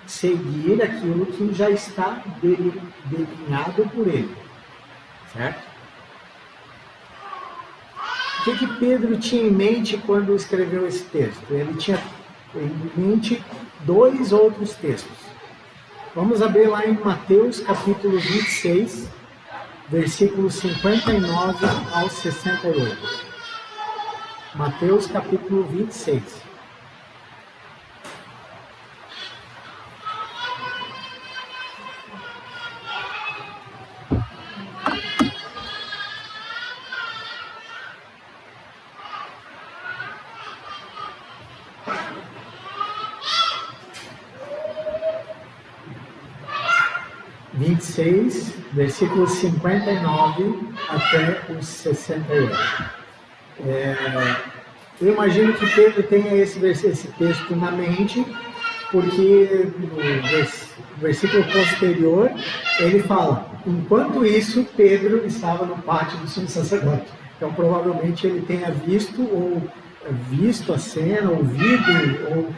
seguir aquilo que já está delineado por ele. Certo? O que Pedro tinha em mente quando escreveu esse texto? Ele tinha em mente 2 outros textos. Vamos abrir lá em Mateus capítulo 26, versículos 59 ao 68. Mateus capítulo 26. 26, versículos 59 até os 68. Eu imagino que Pedro tenha esse texto na mente, porque no versículo posterior ele fala: enquanto isso, Pedro estava no pátio do sumo sacerdote. Então, provavelmente ele tenha visto a cena, ouvido, ou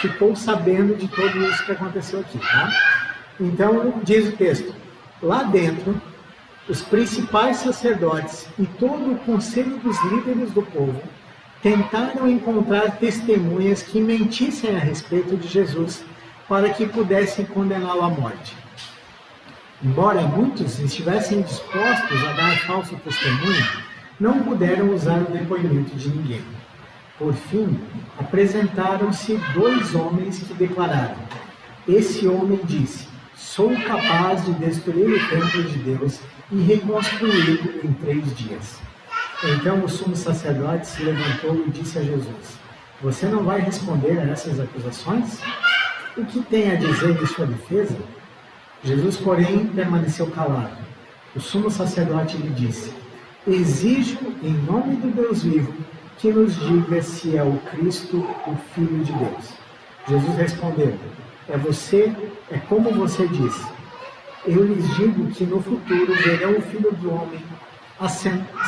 ficou sabendo de tudo isso que aconteceu aqui. Tá? Então, diz o texto: lá dentro, os principais sacerdotes e todo o conselho dos líderes do povo tentaram encontrar testemunhas que mentissem a respeito de Jesus para que pudessem condená-lo à morte. Embora muitos estivessem dispostos a dar falso testemunho, não puderam usar o depoimento de ninguém. Por fim, apresentaram-se 2 homens que declararam: esse homem disse: sou capaz de destruir o templo de Deus e reconstruí-lo em 3 dias. Então o sumo sacerdote se levantou e disse a Jesus: você não vai responder a essas acusações? O que tem a dizer em sua defesa? Jesus, porém, permaneceu calado. O sumo sacerdote lhe disse: exijo, em nome do Deus vivo, que nos diga se é o Cristo, o Filho de Deus. Jesus respondeu: é como você disse. Eu lhes digo que no futuro verão o Filho do Homem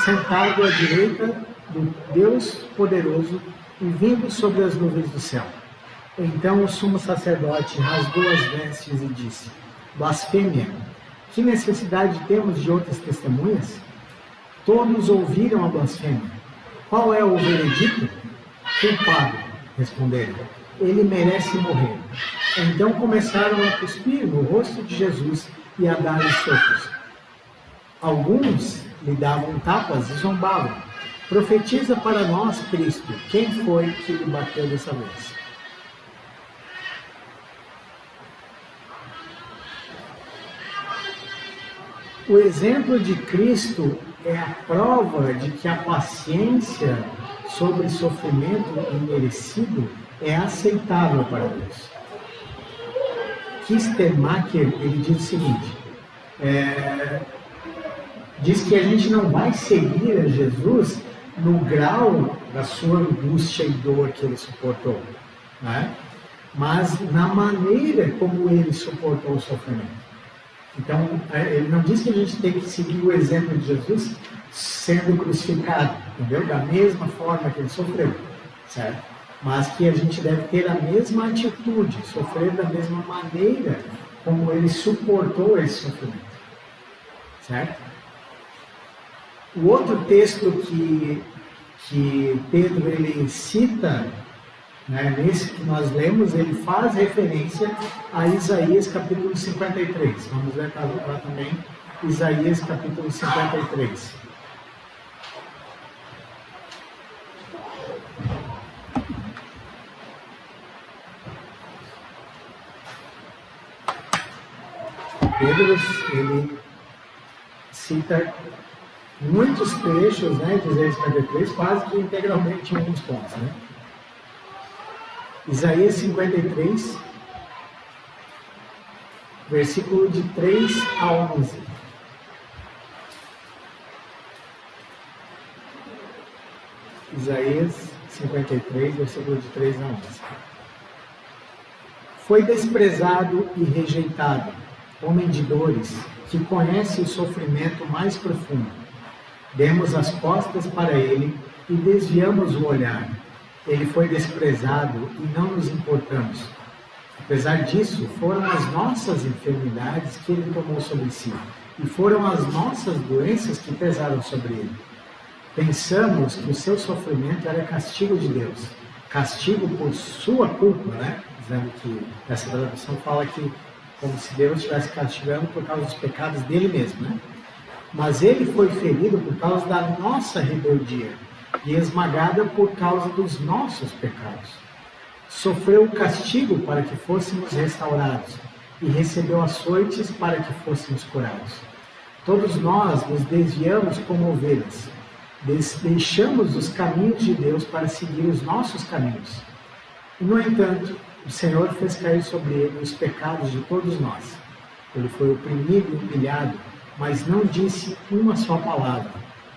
sentado à direita do Deus poderoso e vindo sobre as nuvens do céu. Então o sumo sacerdote rasgou as vestes e disse: blasfêmia! Que necessidade temos de outras testemunhas? Todos ouviram a blasfêmia. Qual é o veredito? Culpado, responderam. Ele merece morrer. Então começaram a cuspir no rosto de Jesus e a dar-lhe socos. Alguns lhe davam tapas e zombavam. Profetiza para nós, Cristo, quem foi que lhe bateu dessa vez? O exemplo de Cristo é a prova de que a paciência sobre sofrimento imerecido é aceitável para Deus. Kistemacher, ele diz o seguinte: diz que a gente não vai seguir a Jesus no grau da sua angústia e dor que ele suportou, né? Mas na maneira como ele suportou o sofrimento. Então, ele não diz que a gente tem que seguir o exemplo de Jesus sendo crucificado, entendeu? Da mesma forma que ele sofreu, certo? Mas que a gente deve ter a mesma atitude, sofrer da mesma maneira como ele suportou esse sofrimento, certo? O outro texto que Pedro ele cita, né, nesse que nós lemos, ele faz referência a Isaías capítulo 53. Vamos ler lá também Isaías capítulo 53. Pedro ele cita muitos trechos, né, de Isaías 53, quase que integralmente em alguns pontos, né? Isaías 53, versículo de 3 a 11. Isaías 53, versículo de 3 a 11. Foi desprezado e rejeitado, homem de dores, que conhece o sofrimento mais profundo. Demos as costas para ele e desviamos o olhar. Ele foi desprezado e não nos importamos. Apesar disso, foram as nossas enfermidades que ele tomou sobre si, e foram as nossas doenças que pesaram sobre ele. Pensamos que o seu sofrimento era castigo de Deus, castigo por sua culpa, né? Dizendo que essa tradução fala que como se Deus estivesse castigando por causa dos pecados dele mesmo, né? Mas ele foi ferido por causa da nossa rebeldia e esmagada por causa dos nossos pecados. Sofreu o castigo para que fôssemos restaurados e recebeu açoites para que fôssemos curados. Todos nós nos desviamos como ovelhas, deixamos os caminhos de Deus para seguir os nossos caminhos. E, no entanto, o Senhor fez cair sobre ele os pecados de todos nós. Ele foi oprimido e humilhado, mas não disse uma só palavra.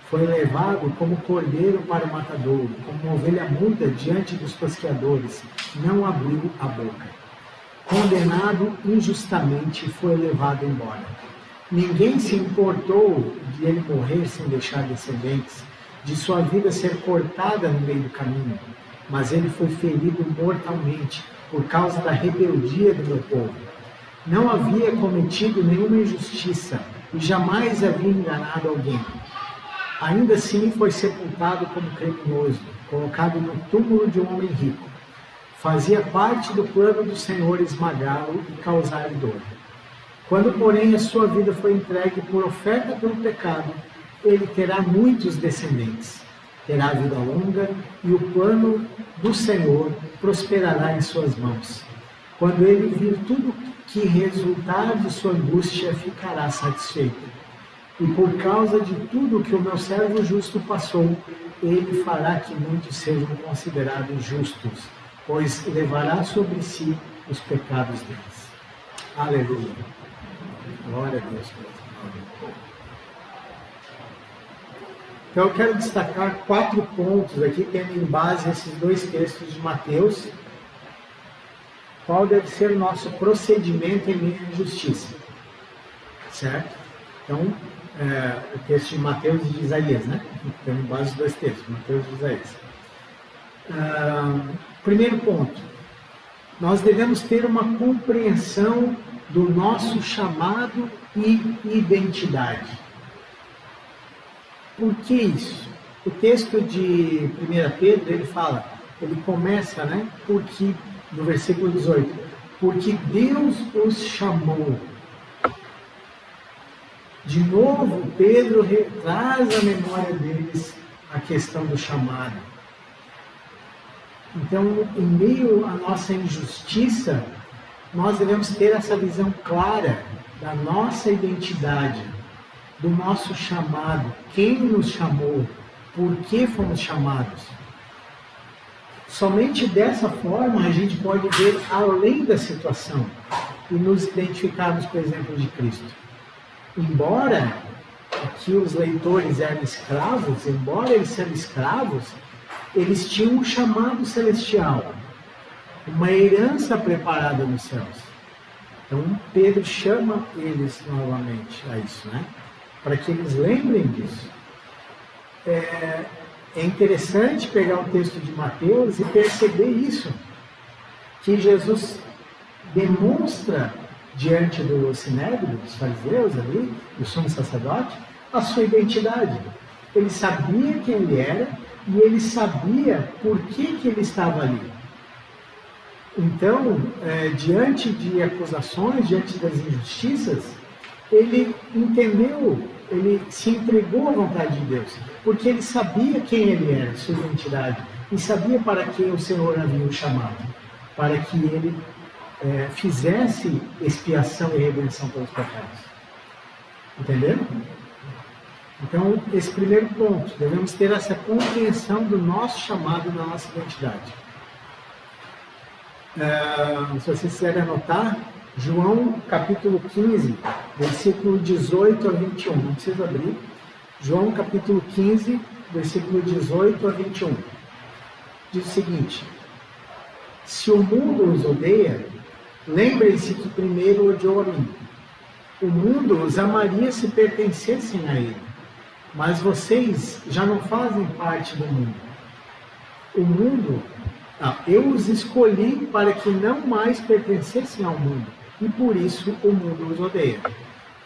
Foi levado como cordeiro para o matadouro, como uma ovelha muda diante dos tosqueadores. Não abriu a boca. Condenado injustamente, foi levado embora. Ninguém se importou de ele morrer sem deixar descendentes, de sua vida ser cortada no meio do caminho. Mas ele foi ferido mortalmente por causa da rebeldia do meu povo. Não havia cometido nenhuma injustiça e jamais havia enganado alguém. Ainda assim foi sepultado como criminoso, colocado no túmulo de um homem rico. Fazia parte do plano do Senhor esmagá-lo e causar-lhe dor. Quando, porém, a sua vida foi entregue por oferta pelo pecado, ele terá muitos descendentes. Terá vida longa e o plano do Senhor prosperará em suas mãos. Quando ele vir tudo que resultar de sua angústia, ficará satisfeito. E por causa de tudo que o meu servo justo passou, ele fará que muitos sejam considerados justos, pois levará sobre si os pecados deles. Aleluia. Glória a Deus. Então eu quero destacar 4 pontos aqui, tendo em base esses 2 textos de Mateus. Qual deve ser o nosso procedimento em meio à injustiça? Certo? Então, o texto de Mateus e de Isaías, né? Tendo em base os 2 textos, Mateus e Isaías. Primeiro ponto, nós devemos ter uma compreensão do nosso chamado e identidade. Por que isso? O texto de 1 Pedro, ele começa, né? Porque, no versículo 18, porque Deus os chamou. De novo, Pedro traz à memória deles a questão do chamado. Então, em meio à nossa injustiça, nós devemos ter essa visão clara da nossa identidade, do nosso chamado, quem nos chamou, por que fomos chamados. Somente dessa forma a gente pode ver além da situação e nos identificarmos com o exemplo de Cristo. Embora aqui os leitores eram escravos, eles tinham um chamado celestial, uma herança preparada nos céus. Então Pedro chama eles novamente a isso, né? Para que eles lembrem disso. É interessante pegar o texto de Mateus e perceber isso, que Jesus demonstra diante do sinédrio, dos fariseus ali, do sumo sacerdote, a sua identidade. Ele sabia quem ele era e ele sabia por que ele estava ali. Então, diante de acusações, diante das injustiças, ele entendeu, ele se entregou à vontade de Deus, porque ele sabia quem ele era, sua identidade, e sabia para que o Senhor havia o chamado, para que ele fizesse expiação e redenção pelos pecados. Entenderam? Então, esse primeiro ponto, devemos ter essa compreensão do nosso chamado e da nossa identidade. Se vocês quiserem anotar, João capítulo 15, versículo 18 a 21. Não precisa abrir. João capítulo 15, versículo 18 a 21. Diz o seguinte: se o mundo os odeia, lembrem-se que primeiro odiou a mim. O mundo os amaria se pertencessem a ele, mas vocês já não fazem parte do mundo. Eu os escolhi para que não mais pertencessem ao mundo, e por isso o mundo os odeia.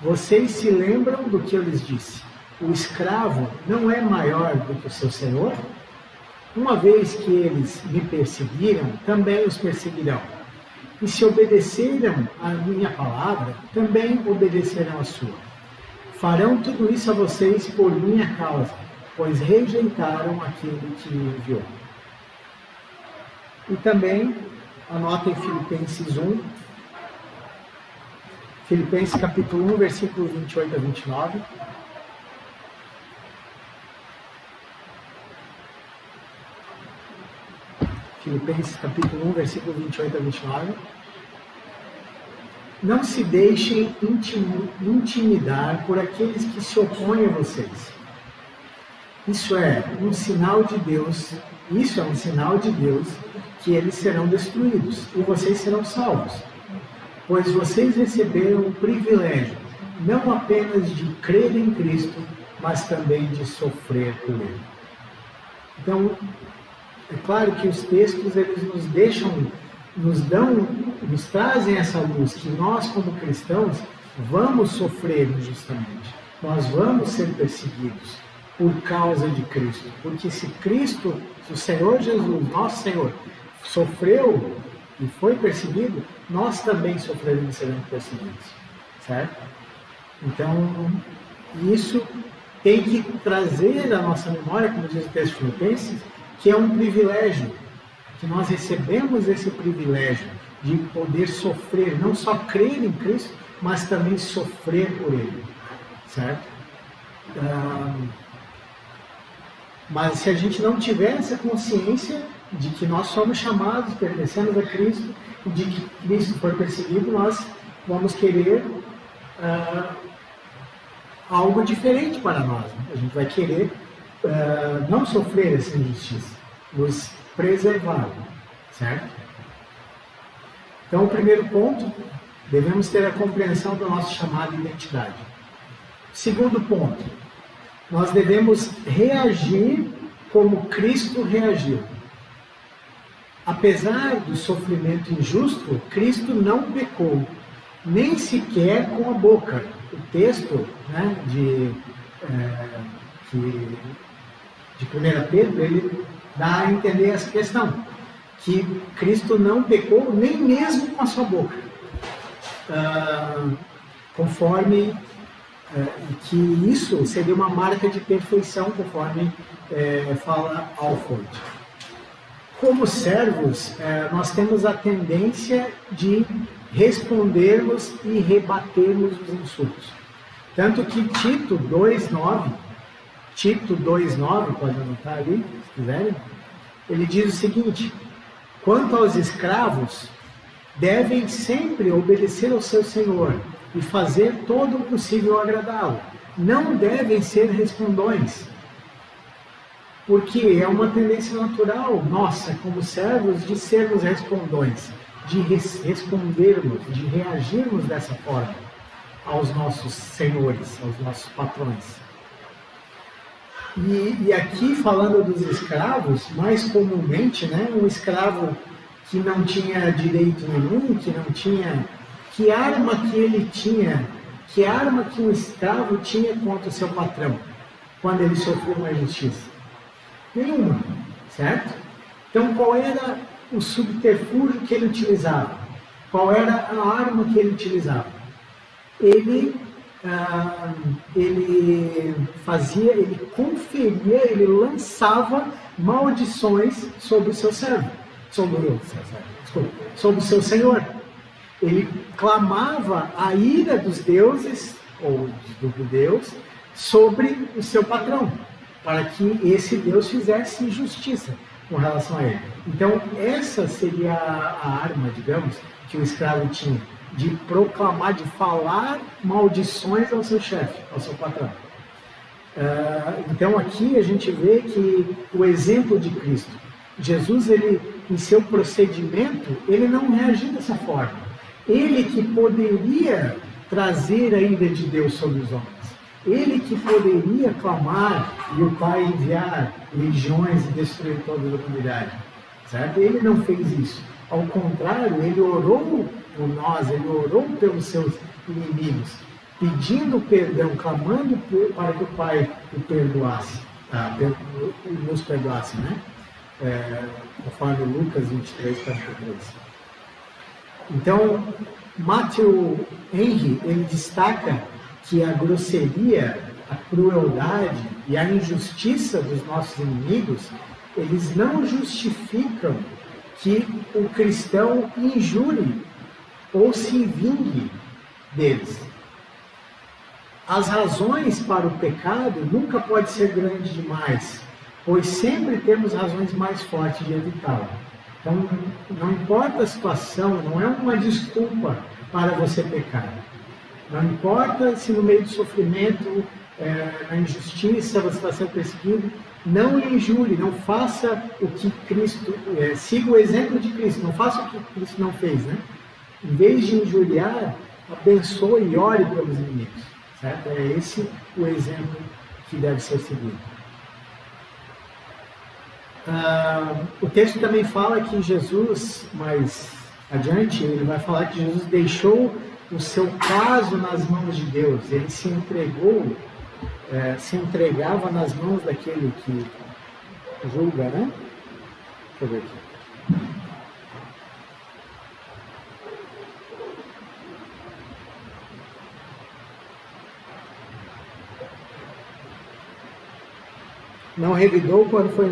Vocês se lembram do que eu lhes disse? O escravo não é maior do que o seu senhor? Uma vez que eles me perseguiram, também os perseguirão. E se obedeceram à minha palavra, também obedecerão à sua. Farão tudo isso a vocês por minha causa, pois rejeitaram aquele que me enviou. E também, anotem Filipenses 1, Filipenses capítulo 1, versículo 28 a 29. Filipenses capítulo 1, versículo 28 a 29. Não se deixem intimidar por aqueles que se opõem a vocês. Isso é um sinal de Deus que eles serão destruídos e vocês serão salvos. Pois vocês receberam o privilégio não apenas de crer em Cristo, mas também de sofrer por Ele. Então, é claro que os textos eles nos trazem essa luz que nós como cristãos vamos sofrer injustamente. Nós vamos ser perseguidos por causa de Cristo. Porque se o Senhor Jesus, nosso Senhor, sofreu e foi perseguido, nós também sofreremos e seremos perseguidos. Certo? Então, isso tem que trazer à nossa memória, como diz o texto de Filipenses, que é um privilégio, que nós recebemos esse privilégio de poder sofrer, não só crer em Cristo, mas também sofrer por Ele. Certo? Mas se a gente não tiver essa consciência de que nós somos chamados, pertencemos a Cristo, de que Cristo foi perseguido, nós vamos querer algo diferente para nós. Né? A gente vai querer não sofrer essa injustiça, nos preservar, certo? Então, o primeiro ponto, devemos ter a compreensão do nosso chamado e identidade. Segundo ponto, nós devemos reagir como Cristo reagiu. Apesar do sofrimento injusto, Cristo não pecou, nem sequer com a boca. O texto, né, de 1 Pedro, ele dá a entender essa questão, que Cristo não pecou nem mesmo com a sua boca, conforme que isso seria uma marca de perfeição, conforme fala Alford. Como servos, nós temos a tendência de respondermos e rebatermos os insultos. Tanto que Tito 2,9, pode anotar ali, se quiserem, ele diz o seguinte: quanto aos escravos, devem sempre obedecer ao seu Senhor e fazer todo o possível agradá-lo. Não devem ser respondões, porque é uma tendência natural nossa, como servos, de sermos respondões, de respondermos, de reagirmos dessa forma aos nossos senhores, aos nossos patrões. E aqui, falando dos escravos, mais comumente, né, um escravo que não tinha direito nenhum, que não tinha... Que arma que ele tinha? Que arma que um escravo tinha contra o seu patrão, quando ele sofreu uma injustiça? Nenhuma, certo? Então, qual era o subterfúgio que ele utilizava? Qual era a arma que ele utilizava? Ele conferia, ele lançava maldições sobre o seu servo, sobre o seu senhor. Ele clamava a ira dos deuses, ou do Deus, sobre o seu patrão, para que esse Deus fizesse justiça com relação a ele. Então, essa seria a arma, digamos, que o escravo tinha, de proclamar, de falar maldições ao seu chefe, ao seu patrão. Então, aqui a gente vê que o exemplo de Cristo, Jesus, ele, em seu procedimento, ele não reagiu dessa forma. Ele que poderia trazer a ira de Deus sobre os homens. Ele que poderia clamar e o Pai enviar legiões e destruir toda a humanidade. Certo? Ele não fez isso. Ao contrário, ele orou por nós, ele orou pelos seus inimigos, pedindo perdão, clamando para que o Pai o perdoasse, nos perdoasse, né? Conforme Lucas 23, capítulo 3. Então, Matthew Henry, ele destaca que a grosseria, a crueldade e a injustiça dos nossos inimigos, eles não justificam que o cristão injure ou se vingue deles. As razões para o pecado nunca pode ser grande demais, pois sempre temos razões mais fortes de evitá-lo. Então, não importa a situação, não é uma desculpa para você pecar. Não importa se no meio do sofrimento, na injustiça, você está sendo perseguido, não lhe injure, não faça o que Cristo, siga o exemplo de Cristo, não faça o que Cristo não fez, né? Em vez de injuriar, abençoe e ore pelos inimigos, certo? É esse o exemplo que deve ser seguido. O texto também fala que Jesus, mais adiante, ele vai falar que Jesus deixou o seu caso nas mãos de Deus. Ele se entregou, se entregava nas mãos daquele que julga, né? Deixa eu ver aqui. Não revidou quando foi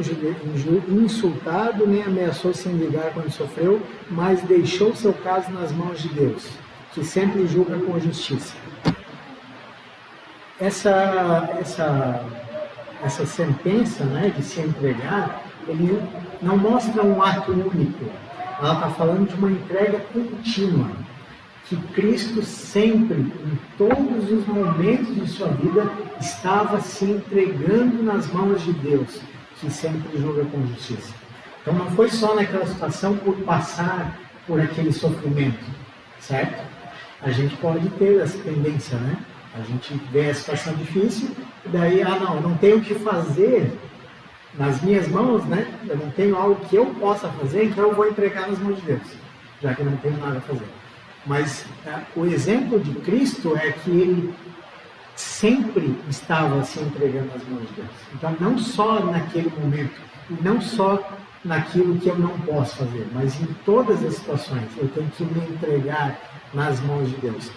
insultado, nem ameaçou se vingar quando sofreu, mas deixou seu caso nas mãos de Deus, que sempre julga com justiça. Essa sentença, né, de se entregar, ele não mostra um ato único. Ela está falando de uma entrega contínua, que Cristo sempre, em todos os momentos de sua vida, estava se entregando nas mãos de Deus, que sempre julga com justiça. Então não foi só naquela situação por passar por aquele sofrimento, certo? A gente pode ter essa tendência, né? A gente vê a situação difícil, e daí, não tenho o que fazer nas minhas mãos, né? Eu não tenho algo que eu possa fazer, então eu vou entregar nas mãos de Deus, já que eu não tenho nada a fazer. Mas o exemplo de Cristo é que ele sempre estava se entregando nas mãos de Deus. Então, não só naquele momento, e não só naquilo que eu não posso fazer, mas em todas as situações eu tenho que me entregar nas mãos de Deus.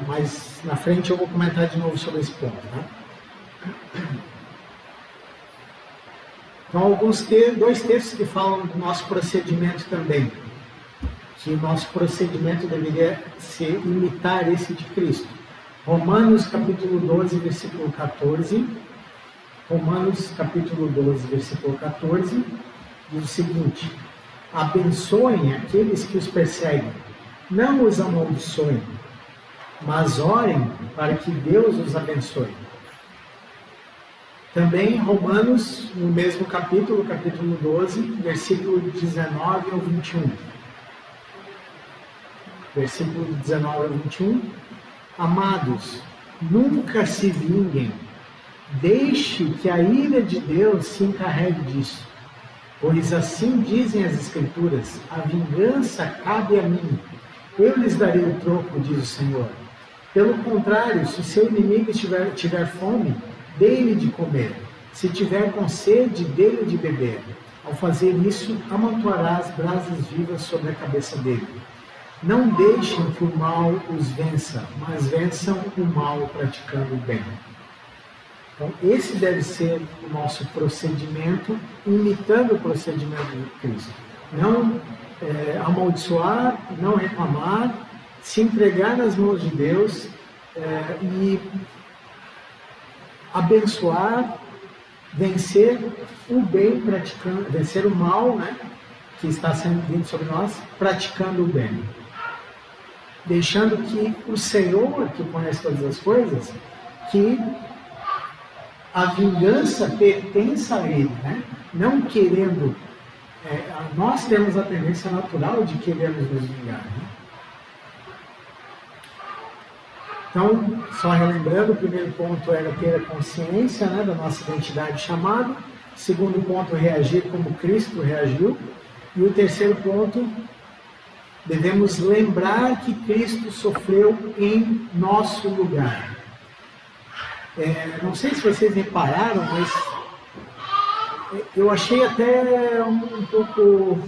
Mas na frente eu vou comentar de novo sobre esse ponto. Né? Então, dois textos que falam do nosso procedimento também. Que o nosso procedimento deveria ser imitar esse de Cristo. Romanos capítulo 12, versículo 14. Romanos capítulo 12, versículo 14, diz o seguinte: abençoem aqueles que os perseguem, não os amaldiçoem, mas orem para que Deus os abençoe. Também Romanos, no mesmo capítulo 12, versículo 19 ao 21. Versículo 19 ao 21. Amados, nunca se vinguem, deixe que a ira de Deus se encarregue disso. Pois assim dizem as Escrituras, a vingança cabe a mim, eu lhes darei o troco, diz o Senhor. Pelo contrário, se o seu inimigo tiver fome, dê-lhe de comer. Se tiver com sede, dê-lhe de beber. Ao fazer isso, amontoará as brasas vivas sobre a cabeça dele. Não deixem que o mal os vença, mas vençam o mal praticando o bem. Então, esse deve ser o nosso procedimento, imitando o procedimento de Cristo. Não amaldiçoar, não reclamar, se entregar nas mãos de Deus e abençoar, vencer o bem praticando, vencer o mal, né, que está sendo vindo sobre nós, praticando o bem. Deixando que o Senhor, que conhece todas as coisas, que a vingança pertença a Ele, né? Não querendo, nós temos a tendência natural de querermos nos vingar, né? Então, só relembrando, o primeiro ponto era ter a consciência, né, da nossa identidade chamada. O segundo ponto, reagir como Cristo reagiu. E o terceiro ponto, devemos lembrar que Cristo sofreu em nosso lugar. Não sei se vocês repararam, mas eu achei até um pouco...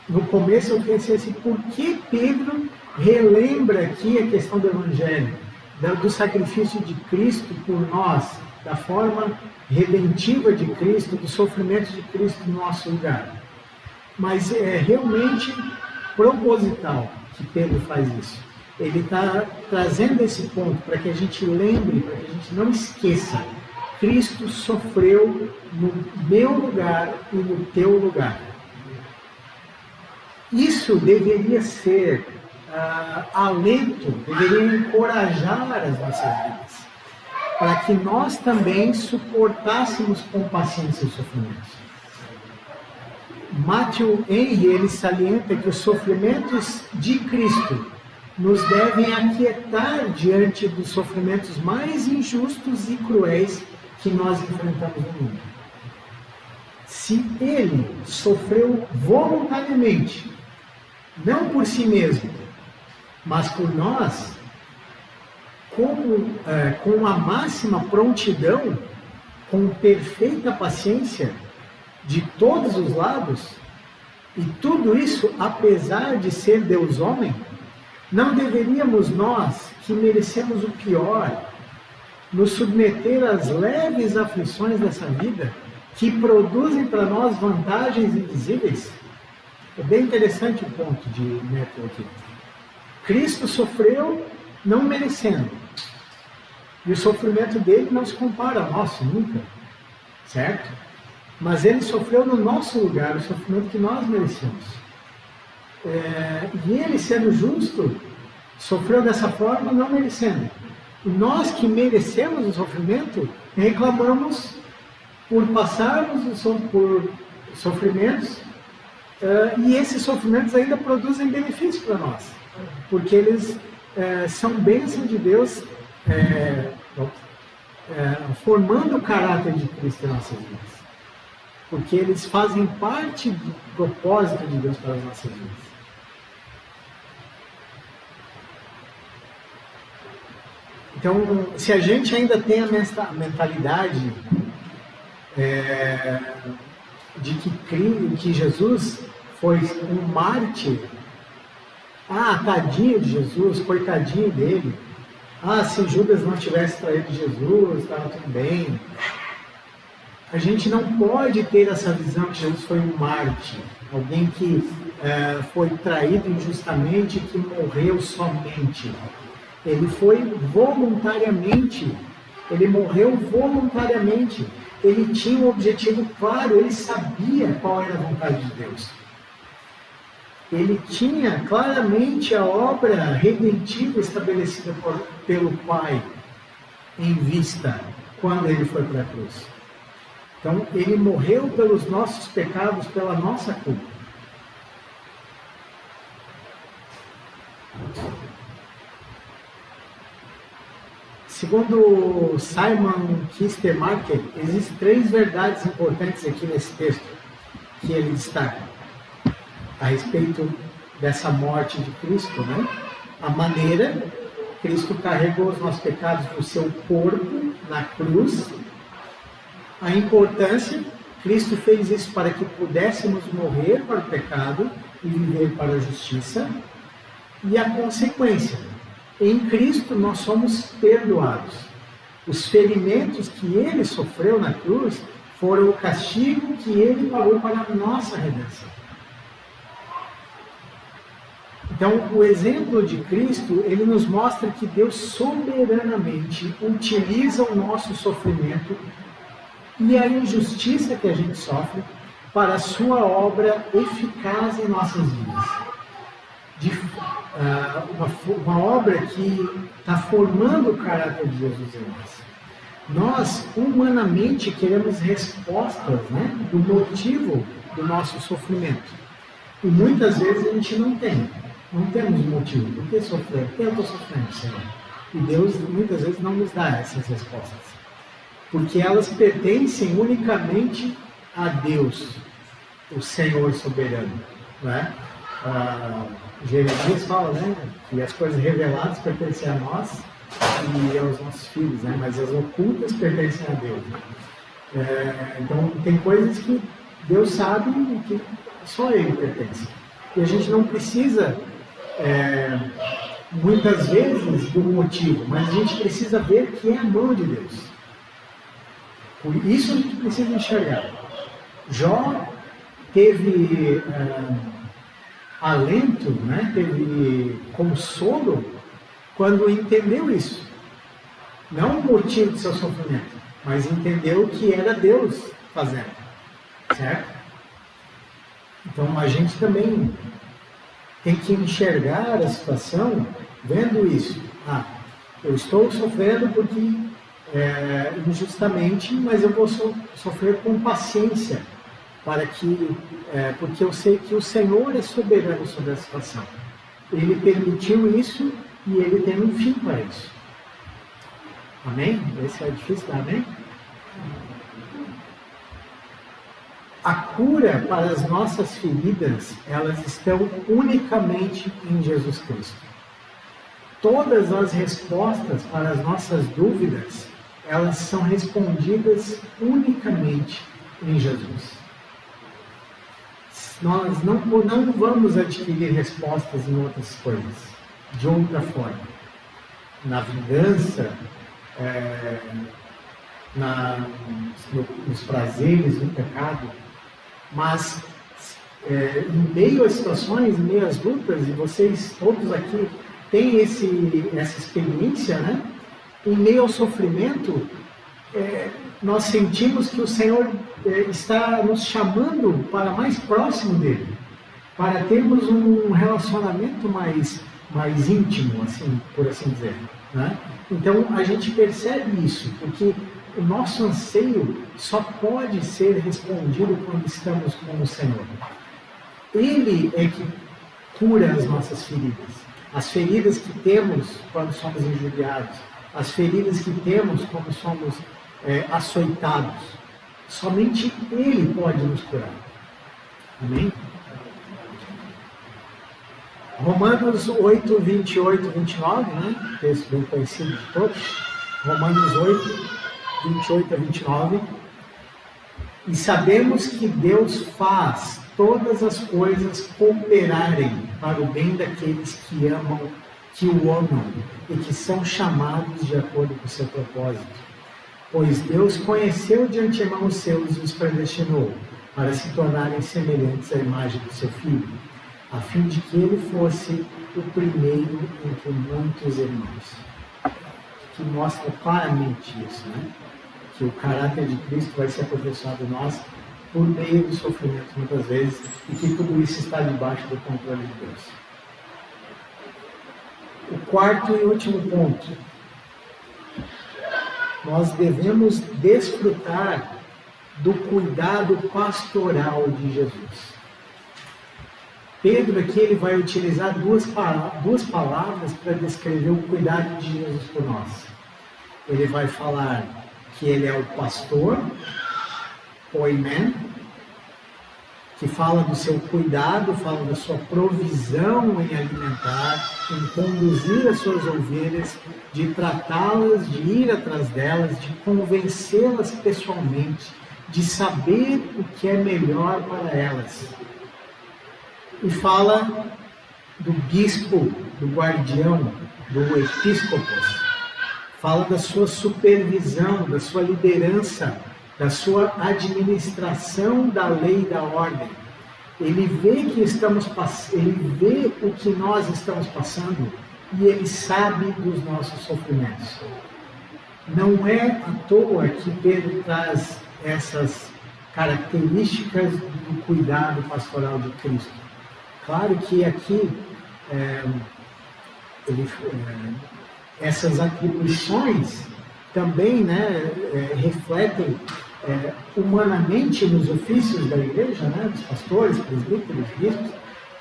no começo eu pensei assim, por que Pedro relembra aqui a questão do Evangelho, do sacrifício de Cristo por nós, da forma redentiva de Cristo, do sofrimento de Cristo no nosso lugar. Mas é realmente proposital que Pedro faz isso. Ele está trazendo esse ponto para que a gente lembre, para que a gente não esqueça. Cristo sofreu no meu lugar e no teu lugar. Isso deveria ser alento, deveria encorajar as nossas vidas, para que nós também suportássemos com paciência os sofrimentos. Matthew Henry, ele salienta que os sofrimentos de Cristo nos devem aquietar diante dos sofrimentos mais injustos e cruéis que nós enfrentamos no mundo. Se ele sofreu voluntariamente, não por si mesmo, mas por nós, com a máxima prontidão, com perfeita paciência, de todos os lados, e tudo isso apesar de ser Deus homem, não deveríamos nós, que merecemos o pior, nos submeter às leves aflições dessa vida, que produzem para nós vantagens invisíveis? É bem interessante o ponto de Matthew aqui. Cristo sofreu não merecendo, e o sofrimento dele não se compara ao nosso, nunca, certo? Mas ele sofreu no nosso lugar, o sofrimento que nós merecemos. E ele, sendo justo, sofreu dessa forma não merecendo. E nós que merecemos o sofrimento, reclamamos por passarmos por sofrimentos, e esses sofrimentos ainda produzem benefícios para nós, porque eles são bênção de Deus, formando o caráter de Cristo em nossas vidas. Porque eles fazem parte do propósito de Deus para as nossas vidas. Então, se a gente ainda tem a mentalidade de que Jesus foi um mártir, tadinho de Jesus, coitadinho dele, se Judas não tivesse traído Jesus, estava tudo bem. A gente não pode ter essa visão que Jesus foi um mártir, alguém que foi traído injustamente e que morreu somente. Ele foi voluntariamente, ele morreu voluntariamente. Ele tinha um objetivo claro, ele sabia qual era a vontade de Deus. Ele tinha claramente a obra redentiva estabelecida pelo Pai em vista quando ele foi para a cruz. Então, ele morreu pelos nossos pecados, pela nossa culpa. Segundo Simon Kistemaker, existem 3 verdades importantes aqui nesse texto que ele destaca a respeito dessa morte de Cristo, né? A maneira, Cristo carregou os nossos pecados no seu corpo, na cruz. A importância, Cristo fez isso para que pudéssemos morrer para o pecado e viver para a justiça. E a consequência, em Cristo nós somos perdoados. Os ferimentos que ele sofreu na cruz foram o castigo que ele pagou para a nossa redenção. Então, o exemplo de Cristo, ele nos mostra que Deus soberanamente utiliza o nosso sofrimento e a injustiça que a gente sofre para a sua obra eficaz em nossas vidas. Uma obra que está formando o caráter de Jesus em nós. Nós, humanamente, queremos respostas, né, do motivo do nosso sofrimento. E muitas vezes a gente não tem. Não temos motivo. Por que sofrer? Por que eu estou sofrendo, Senhor? E Deus, muitas vezes, não nos dá essas respostas. Porque elas pertencem unicamente a Deus, o Senhor soberano. Né? Jeremias fala, né, que as coisas reveladas pertencem a nós e aos nossos filhos, né, mas as ocultas pertencem a Deus. Né? Então, tem coisas que Deus sabe e que só Ele pertence. E a gente não precisa, muitas vezes, do motivo, mas a gente precisa ver que é a mão de Deus. Por isso a gente precisa enxergar. Jó teve alento, né? Teve consolo quando entendeu isso. Não o motivo do seu sofrimento, mas entendeu que era Deus fazendo. Certo? Então a gente também tem que enxergar a situação vendo isso. Eu estou sofrendo porque injustamente, mas eu vou sofrer com paciência, porque eu sei que o Senhor é soberano sobre a situação. Ele permitiu isso e Ele tem um fim para isso. Amém? Esse é difícil, amém? A cura para as nossas feridas, elas estão unicamente em Jesus Cristo. Todas as respostas para as nossas dúvidas, elas são respondidas unicamente em Jesus. Nós não vamos adquirir respostas em outras coisas, de outra forma. Na vingança, nos prazeres do pecado, mas em meio às situações, em meio às lutas, e vocês todos aqui têm essa experiência, né? Em meio ao sofrimento, nós sentimos que o Senhor está nos chamando para mais próximo dele, para termos um relacionamento mais íntimo, assim, por assim dizer, né? Então a gente percebe isso, porque o nosso anseio só pode ser respondido quando estamos com o Senhor. Ele é que cura as nossas feridas. As feridas que temos quando somos injuriados. As feridas que temos quando somos açoitados. Somente Ele pode nos curar. Amém? Romanos 8, 28 e 29, né? Texto bem conhecido de todos. Romanos 8, 28 a 29, e sabemos que Deus faz todas as coisas cooperarem para o bem daqueles que o amam e que são chamados de acordo com o seu propósito. Pois Deus conheceu de antemão os seus e os predestinou para se tornarem semelhantes à imagem do seu Filho, a fim de que ele fosse o primeiro entre muitos irmãos. Que mostra claramente isso, né? Que o caráter de Cristo vai ser aperfeiçoado em nós por meio do sofrimento muitas vezes, e que tudo isso está debaixo do controle de Deus. O quarto e último ponto. Nós devemos desfrutar do cuidado pastoral de Jesus. Pedro aqui ele vai utilizar duas palavras para descrever o cuidado de Jesus por nós. Ele vai falar que ele é o pastor, poimen, que fala do seu cuidado, fala da sua provisão em alimentar, em conduzir as suas ovelhas, de tratá-las, de ir atrás delas, de convencê-las pessoalmente, de saber o que é melhor para elas. E fala do bispo, do guardião, do episcopos. Fala da sua supervisão, da sua liderança, da sua administração da lei e da ordem. Ele vê ele vê o que nós estamos passando e ele sabe dos nossos sofrimentos. Não é à toa que Pedro traz essas características do cuidado pastoral de Cristo. Claro que aqui essas atribuições também, né, refletem humanamente nos ofícios da igreja, né, dos pastores, presbíteros, bispos,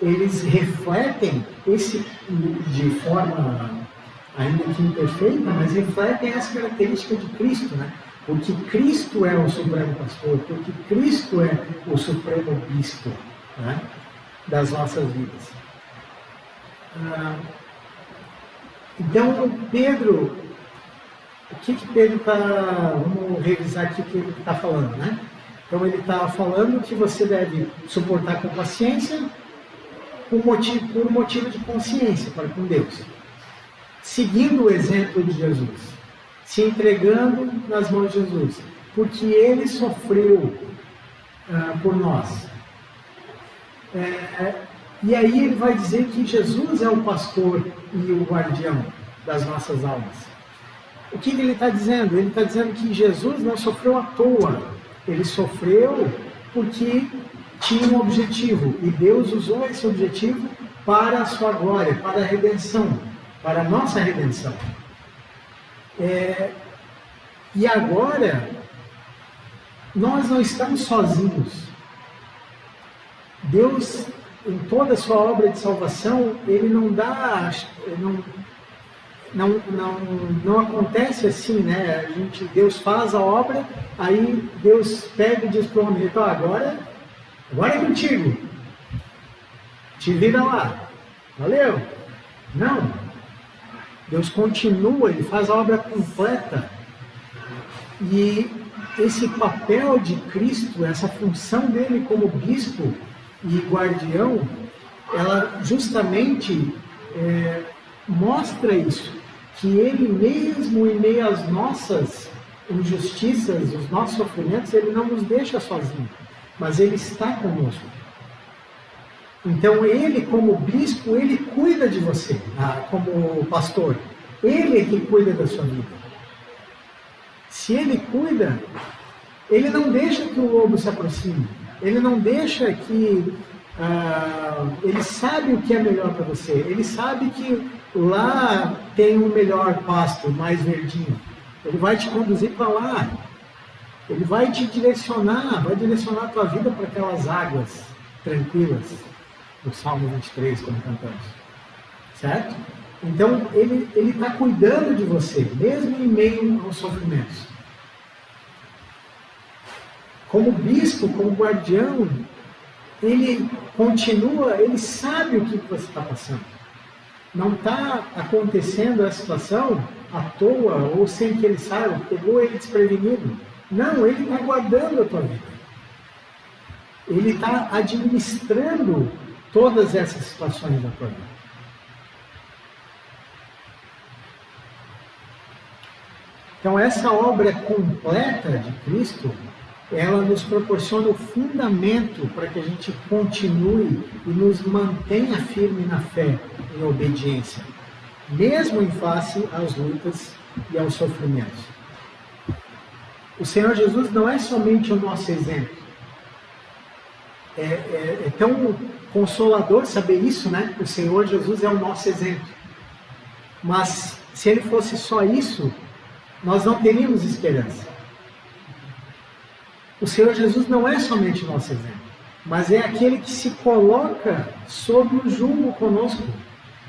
eles refletem de forma ainda que imperfeita, mas refletem essa característica de Cristo, né? Porque Cristo é o supremo pastor, porque Cristo é o supremo bispo, né, das nossas vidas. Então, Pedro, o que Pedro está... Vamos revisar aqui o que ele está falando, né? Então, ele está falando que você deve suportar com paciência por motivo de consciência para com Deus. Seguindo o exemplo de Jesus. Se entregando nas mãos de Jesus. Porque Ele sofreu por nós. E aí ele vai dizer que Jesus é o pastor e o guardião das nossas almas. O que ele está dizendo? Ele está dizendo que Jesus não sofreu à toa. Ele sofreu porque tinha um objetivo. E Deus usou esse objetivo para a sua glória, para a redenção, para a nossa redenção. E agora, nós não estamos sozinhos. Deus, em toda a sua obra de salvação, Ele não dá, não acontece assim, né? Deus faz a obra, aí Deus pega e diz para o homem, então, agora é contigo. Te vira lá. Valeu? Não. Deus continua, Ele faz a obra completa. E esse papel de Cristo, essa função dele como bispo e guardião, ela justamente mostra isso, que ele mesmo em meio às nossas injustiças, os nossos sofrimentos, ele não nos deixa sozinhos, mas ele está conosco. Então ele, como bispo, ele cuida de você, como pastor, ele é que cuida da sua vida. Se ele cuida, ele não deixa que o lobo se aproxime, ele não deixa que... ele sabe o que é melhor para você, ele sabe que lá tem um melhor pasto, mais verdinho, ele vai te conduzir para lá, ele vai te direcionar, vai direcionar a tua vida para aquelas águas tranquilas, do Salmo 23, como cantamos, certo? Então, ele está cuidando de você, mesmo em meio aos sofrimentos. Como bispo, como guardião, ele continua, ele sabe o que você está passando. Não está acontecendo a situação à toa, ou sem que ele saiba, pegou ele desprevenido. Não, ele está guardando a tua vida. Ele está administrando todas essas situações da tua vida. Então, essa obra completa de Cristo, ela nos proporciona o fundamento para que a gente continue e nos mantenha firme na fé, em obediência, mesmo em face às lutas e aos sofrimentos. O Senhor Jesus não é somente o nosso exemplo. É tão consolador saber isso, né? O Senhor Jesus é o nosso exemplo. Mas, se Ele fosse só isso, nós não teríamos esperança. O Senhor Jesus não é somente o nosso exemplo, mas é aquele que se coloca sob o jugo conosco.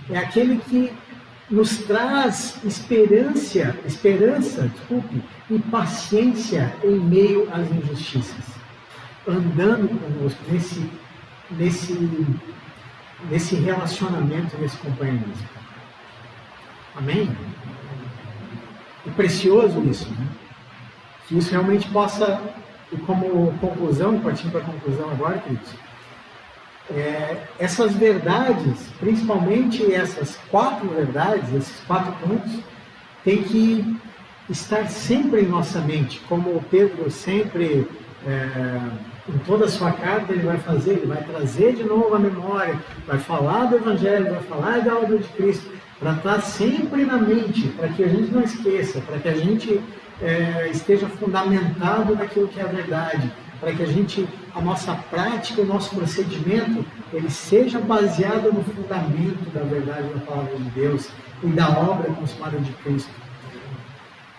É aquele que nos traz esperança, e paciência em meio às injustiças, andando conosco nesse relacionamento, nesse companheirismo. Amém? É precioso isso, né? Que isso realmente possa, e como conclusão, partindo para a conclusão agora, queridos, essas verdades, principalmente essas 4 verdades, esses 4 pontos, tem que estar sempre em nossa mente, como o Pedro sempre, em toda a sua carta, ele vai fazer, ele vai trazer de novo a memória, vai falar do Evangelho, vai falar da obra de Cristo, para estar sempre na mente, para que a gente não esqueça, para que a gente esteja fundamentado naquilo que é a verdade, para que a nossa prática, o nosso procedimento, ele seja baseado no fundamento da verdade da palavra de Deus e da obra consumada de Cristo.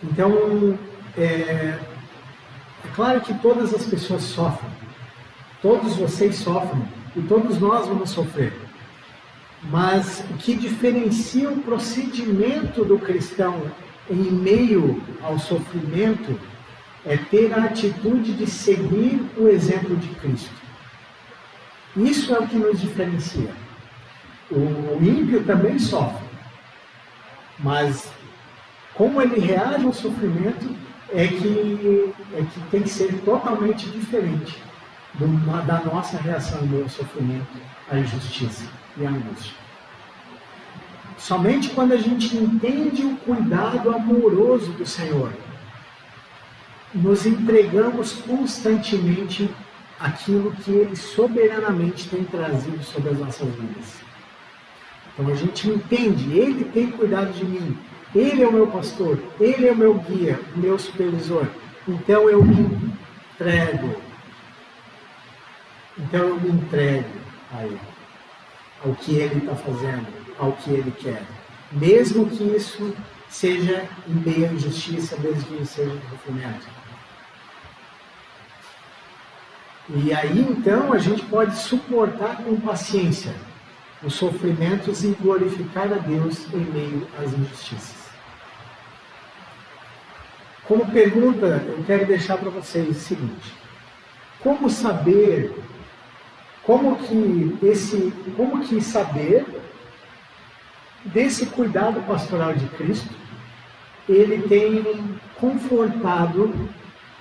Então, é claro que todas as pessoas sofrem, todos vocês sofrem e todos nós vamos sofrer. Mas o que diferencia o procedimento do cristão em meio ao sofrimento é ter a atitude de seguir o exemplo de Cristo. Isso é o que nos diferencia. O ímpio também sofre, mas como ele reage ao sofrimento é que tem que ser totalmente diferente da nossa reação ao sofrimento, à injustiça e à angústia. Somente quando a gente entende o cuidado amoroso do Senhor, nos entregamos constantemente aquilo que Ele soberanamente tem trazido sobre as nossas vidas. Então a gente entende, Ele tem cuidado de mim, Ele é o meu pastor, Ele é o meu guia, o meu supervisor. Então eu me entrego. A Ele. ao que Ele está fazendo, ao que Ele quer. Mesmo que isso seja em meio à injustiça, mesmo que isso seja em sofrimento. E aí, então, a gente pode suportar com paciência os sofrimentos e glorificar a Deus em meio às injustiças. Como pergunta, eu quero deixar para vocês o seguinte: como saber, como que saber desse cuidado pastoral de Cristo, Ele tem confortado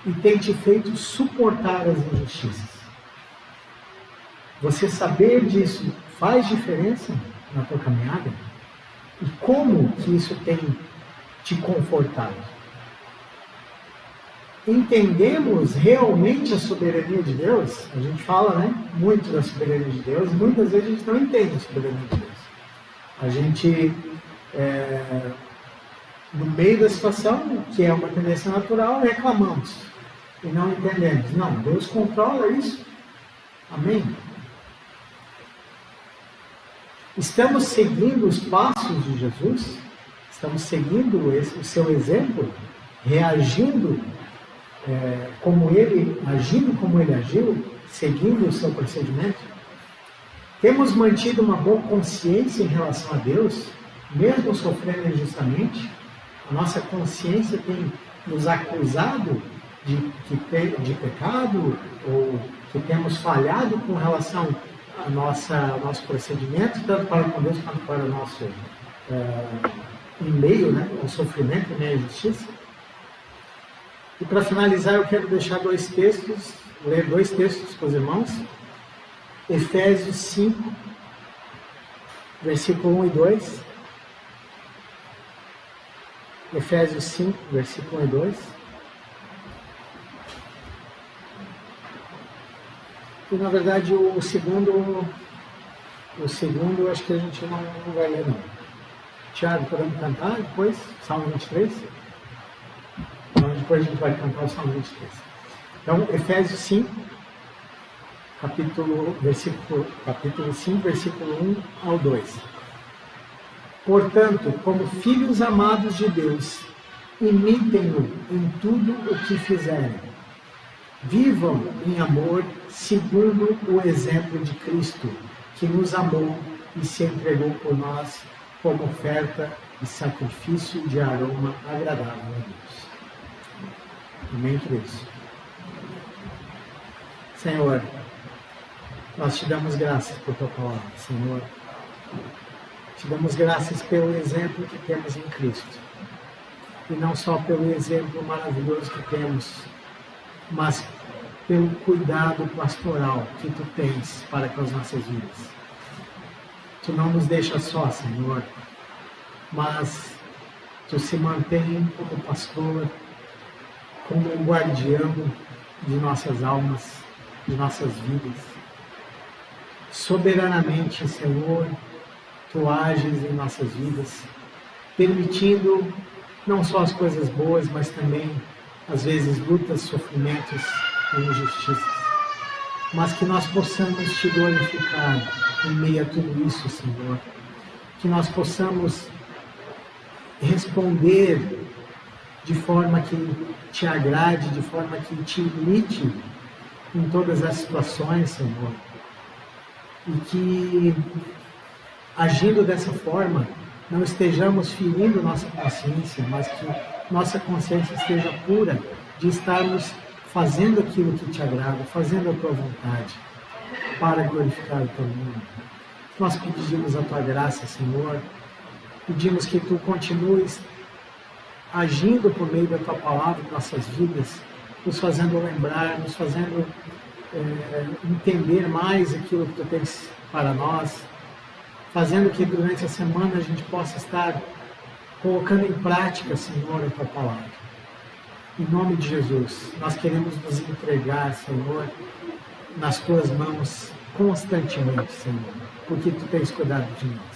e tem te feito suportar as injustiças? Você saber disso faz diferença na tua caminhada? E como que isso tem te confortado? Entendemos realmente a soberania de Deus? A gente fala, muito da soberania de Deus, e muitas vezes a gente não entende a soberania de Deus. A gente, no meio da situação, que é uma tendência natural, reclamamos e não entendemos. Não, Deus controla isso. Amém? Estamos seguindo os passos de Jesus? Estamos seguindo o seu exemplo? Reagindo como ele, agindo como ele agiu? Seguindo o seu procedimento? Temos mantido uma boa consciência em relação a Deus, mesmo sofrendo injustamente? A nossa consciência tem nos acusado de pecado, ou que temos falhado com relação ao nosso procedimento, tanto para com Deus quanto para o nosso em meio ao sofrimento, em meio à injustiça? E para finalizar, eu quero deixar ler dois textos com os irmãos. Efésios 5, versículo 1 e 2. Efésios 5, versículo 1 e 2. E, na verdade, o segundo acho que a gente não vai ler, não. Tiago, podemos cantar depois? Salmo 23? Então, depois a gente vai cantar o Salmo 23. Então, Efésios 5, capítulo 5, versículo 1 ao 2. Portanto, como filhos amados de Deus, imitem-no em tudo o que fizerem. Vivam em amor, segundo o exemplo de Cristo, que nos amou e se entregou por nós como oferta e sacrifício de aroma agradável a Deus. Amém, queridos? Senhor, nós te damos graças por tua palavra, Senhor. Te damos graças pelo exemplo que temos em Cristo. E não só pelo exemplo maravilhoso que temos, mas pelo cuidado pastoral que tu tens para com as nossas vidas. Tu não nos deixa só, Senhor, mas tu se mantém como pastor, como um guardião de nossas almas, de nossas vidas. Soberanamente, Senhor, tu ages em nossas vidas, permitindo não só as coisas boas, mas também, às vezes, lutas, sofrimentos e injustiças. Mas que nós possamos te glorificar em meio a tudo isso, Senhor. Que nós possamos responder de forma que te agrade, de forma que te imite em todas as situações, Senhor. E que, agindo dessa forma, não estejamos ferindo nossa consciência, mas que nossa consciência esteja pura de estarmos fazendo aquilo que te agrada, fazendo a tua vontade, para glorificar o teu nome. Nós pedimos a tua graça, Senhor, pedimos que tu continues agindo por meio da tua palavra em nossas vidas, nos fazendo lembrar, nos fazendo entender mais aquilo que tu tens para nós, fazendo que durante a semana a gente possa estar colocando em prática, Senhor, a tua palavra. Em nome de Jesus, nós queremos nos entregar, Senhor, nas tuas mãos constantemente, Senhor, porque tu tens cuidado de nós.